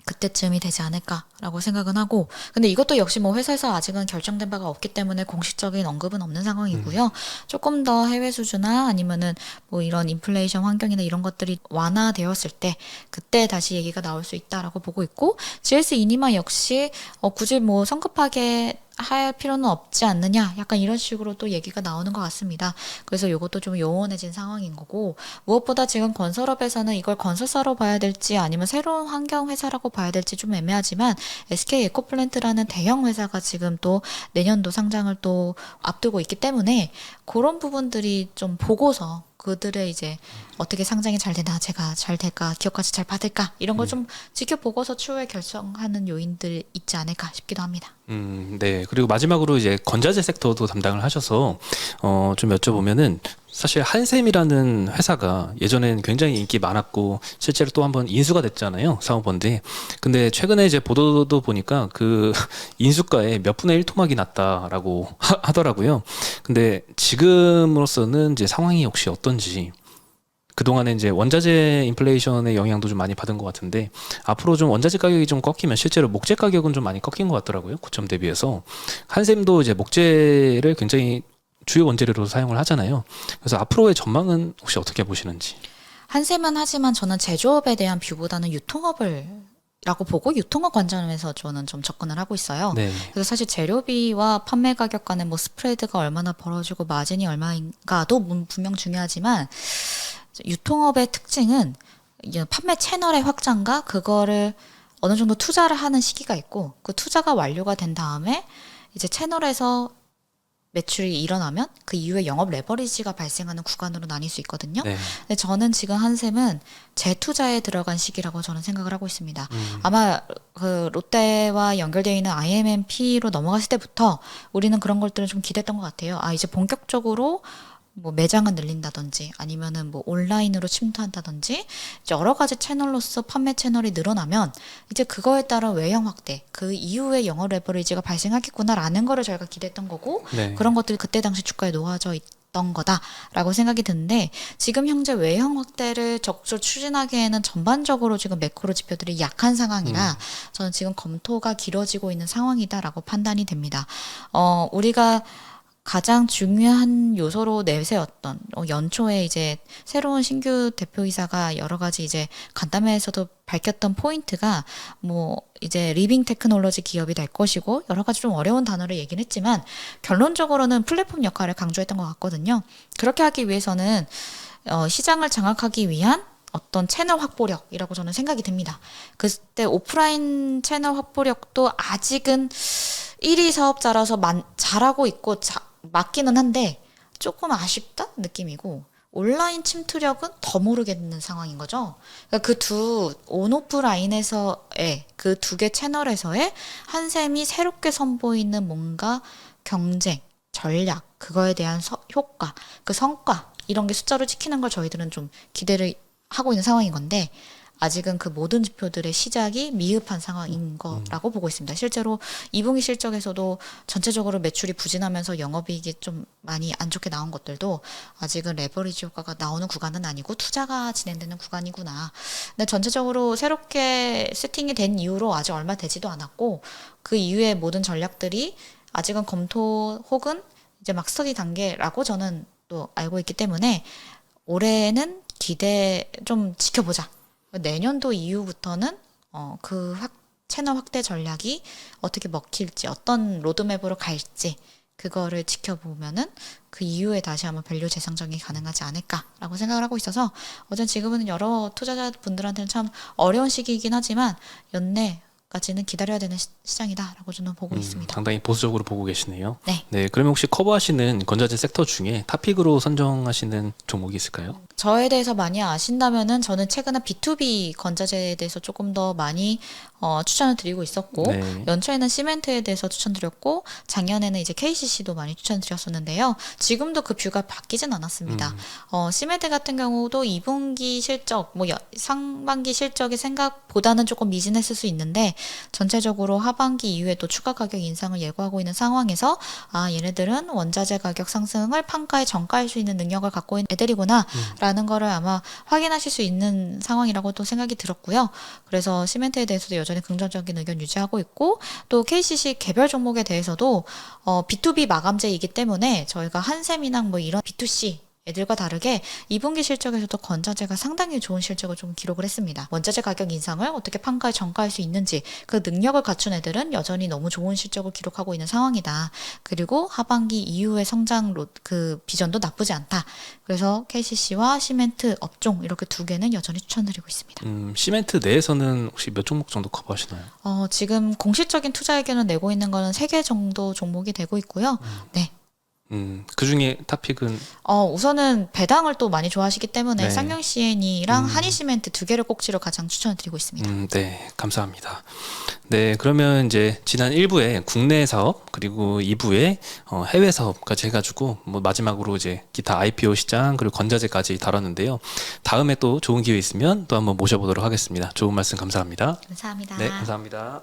그때쯤이 되지 않을까라고 생각은 하고, 근데 이것도 역시 뭐 회사에서 아직은 결정된 바가 없기 때문에 공식적인 언급은 없는 상황이고요. 조금 더 해외 수주나 아니면은 뭐 이런 인플레이션 환경이나 이런 것들이 완화되었을 때 그때 다시 얘기가 나올 수 있다라고 보고 있고, GS 이니마 역시 굳이 뭐 성급하게 할 필요는 없지 않느냐, 약간 이런 식으로 또 얘기가 나오는 것 같습니다. 그래서 이것도 좀 요원해진 상황인 거고, 무엇보다 지금 건설업에서는 이걸 건설사로 봐야 될지 아니면 새로운 환경 회사라고 봐야 될지 좀 애매하지만, SK 에코플랜트라는 대형 회사가 지금 또 내년도 상장을 또 앞두고 있기 때문에 그런 부분들이 좀 보고서 그들의 이제 어떻게 상장이 잘 되나, 제가 잘 될까, 기업까지 잘 받을까, 이런 걸 좀 지켜보고서 추후에 결정하는 요인들 있지 않을까 싶기도 합니다. 네. 그리고 마지막으로 이제 건자재 섹터도 담당을 하셔서 좀 여쭤보면은, 사실 한샘이라는 회사가 예전엔 굉장히 인기 많았고 실제로 또 한번 인수가 됐잖아요, 사모펀드에. 근데 최근에 이제 보도도 보니까 그 인수가에 몇 분의 1 토막이 났다라고 하더라고요. 근데 지금으로서는 이제 상황이 혹시 어떤지, 그동안에 이제 원자재 인플레이션의 영향도 좀 많이 받은 것 같은데 앞으로 좀 원자재 가격이 좀 꺾이면 실제로 목재 가격은 좀 많이 꺾인 것 같더라고요, 고점 대비해서. 한샘도 이제 목재를 굉장히 주요 원재료로 사용을 하잖아요. 그래서 앞으로의 전망은 혹시 어떻게 보시는지. 한샘은 하지만 저는 제조업에 대한 뷰보다는 유통업을 라고 보고 유통업 관점에서 저는 좀 접근을 하고 있어요. 네. 그래서 사실 재료비와 판매 가격 간의 뭐 스프레드가 얼마나 벌어지고 마진이 얼마인가도 분명 중요하지만, 유통업의 특징은 이제 판매 채널의 확장과 그거를 어느 정도 투자를 하는 시기가 있고, 그 투자가 완료가 된 다음에 이제 채널에서 매출이 일어나면 그 이후에 영업 레버리지가 발생하는 구간으로 나뉠 수 있거든요. 네. 근데 저는 지금 한샘은 재투자에 들어간 시기라고 저는 생각을 하고 있습니다. 아마 그 롯데와 연결되어 있는 IMMP로 넘어갔을 때부터 우리는 그런 것들을 좀 기대했던 것 같아요. 아, 이제 본격적으로 뭐 매장을 늘린다든지 아니면은 뭐 온라인으로 침투한다든지 이제 여러 가지 채널로서 판매 채널이 늘어나면 이제 그거에 따른 외형 확대, 그 이후에 영업 레버리지가 발생하겠구나라는 거를 저희가 기대했던 거고, 네. 그런 것들이 그때 당시 주가에 놓아져 있던 거다라고 생각이 드는데, 지금 현재 외형 확대를 적극적으로 추진하기에는 전반적으로 지금 매크로 지표들이 약한 상황이라 저는 지금 검토가 길어지고 있는 상황이다라고 판단이 됩니다. 우리가 가장 중요한 요소로 내세웠던 연초에 이제 새로운 신규 대표이사가 여러 가지 이제 간담회에서도 밝혔던 포인트가 뭐 이제 리빙 테크놀로지 기업이 될 것이고, 여러 가지 좀 어려운 단어를 얘기는 했지만 결론적으로는 플랫폼 역할을 강조했던 것 같거든요. 그렇게 하기 위해서는 시장을 장악하기 위한 어떤 채널 확보력이라고 저는 생각이 듭니다. 그때 오프라인 채널 확보력도 아직은 1위 사업자라서 잘하고 있고 맞기는 한데 조금 아쉽다 느낌이고, 온라인 침투력은 더 모르겠는 상황인 거죠. 그러니까 그 두 온오프 라인에서의 그 두 개 채널에서의 한샘이 새롭게 선보이는 뭔가 경쟁, 전략, 그거에 대한 효과, 그 성과, 이런 게 숫자로 찍히는 걸 저희들은 좀 기대를 하고 있는 상황인 건데, 아직은 그 모든 지표들의 시작이 미흡한 상황인 거라고 보고 있습니다. 실제로 2분기 실적에서도 전체적으로 매출이 부진하면서 영업이익이 좀 많이 안 좋게 나온 것들도 아직은 레버리지 효과가 나오는 구간은 아니고 투자가 진행되는 구간이구나. 근데 전체적으로 새롭게 세팅이 된 이후로 아직 얼마 되지도 않았고, 그 이후에 모든 전략들이 아직은 검토 혹은 이제 막 스터디 단계라고 저는 또 알고 있기 때문에 올해는 기대 좀 지켜보자. 내년도 이후부터는 채널 확대 전략이 어떻게 먹힐지, 어떤 로드맵으로 갈지 그거를 지켜보면은 그 이후에 다시 한번 밸류 재상정이 가능하지 않을까라고 생각을 하고 있어서 지금은 여러 투자자분들한테는 참 어려운 시기이긴 하지만 연내까지는 기다려야 되는 시장이다라고 저는 보고 있습니다. 상당히 보수적으로 보고 계시네요. 네. 네, 그러면 혹시 커버하시는 건자재 섹터 중에 탑픽으로 선정하시는 종목이 있을까요? 저에 대해서 많이 아신다면은 저는 최근에 B2B 건자재에 대해서 조금 더 많이 추천을 드리고 있었고 네. 연초에는 시멘트에 대해서 추천드렸고 작년에는 이제 KCC도 많이 추천드렸었는데요. 지금도 그 뷰가 바뀌진 않았습니다. 시멘트 같은 경우도 2분기 실적, 상반기 실적이 생각보다는 조금 미진했을 수 있는데 전체적으로 하반기 이후에 또 추가 가격 인상을 예고하고 있는 상황에서 얘네들은 원자재 가격 상승을 판가에 전가할 수 있는 능력을 갖고 있는 애들이구나 라는 거를 아마 확인하실 수 있는 상황이라고 또 생각이 들었고요. 그래서 시멘트에 대해서도 여전히 긍정적인 의견 유지하고 있고 또 KCC 개별 종목에 대해서도 B2B 마감재이기 때문에 저희가 한샘이나 이런 B2C 애들과 다르게 2분기 실적에서도 건자재가 상당히 좋은 실적을 좀 기록을 했습니다. 원자재 가격 인상을 어떻게 판가에 전가할 수 있는지 그 능력을 갖춘 애들은 여전히 너무 좋은 실적을 기록하고 있는 상황이다. 그리고 하반기 이후의 성장 그 비전도 나쁘지 않다. 그래서 KCC와 시멘트 업종 이렇게 두 개는 여전히 추천드리고 있습니다. 시멘트 내에서는 혹시 몇 종목 정도 커버하시나요? 지금 공식적인 투자 의견을 내고 있는 거는 3개 정도 종목이 되고 있고요. 네. 그 중에 탑픽은 우선은 배당을 또 많이 좋아하시기 때문에 네. 쌍용 CN이랑 한이시멘트 두 개를 꼭지로 가장 추천을 드리고 있습니다. 네, 감사합니다. 네, 그러면 이제 지난 1부에 국내 사업 그리고 2부에 해외 사업까지 해가지고 마지막으로 이제 기타 IPO 시장 그리고 건자재까지 다뤘는데요. 다음에 또 좋은 기회 있으면 또 한번 모셔보도록 하겠습니다. 좋은 말씀 감사합니다. 감사합니다. 네, 감사합니다.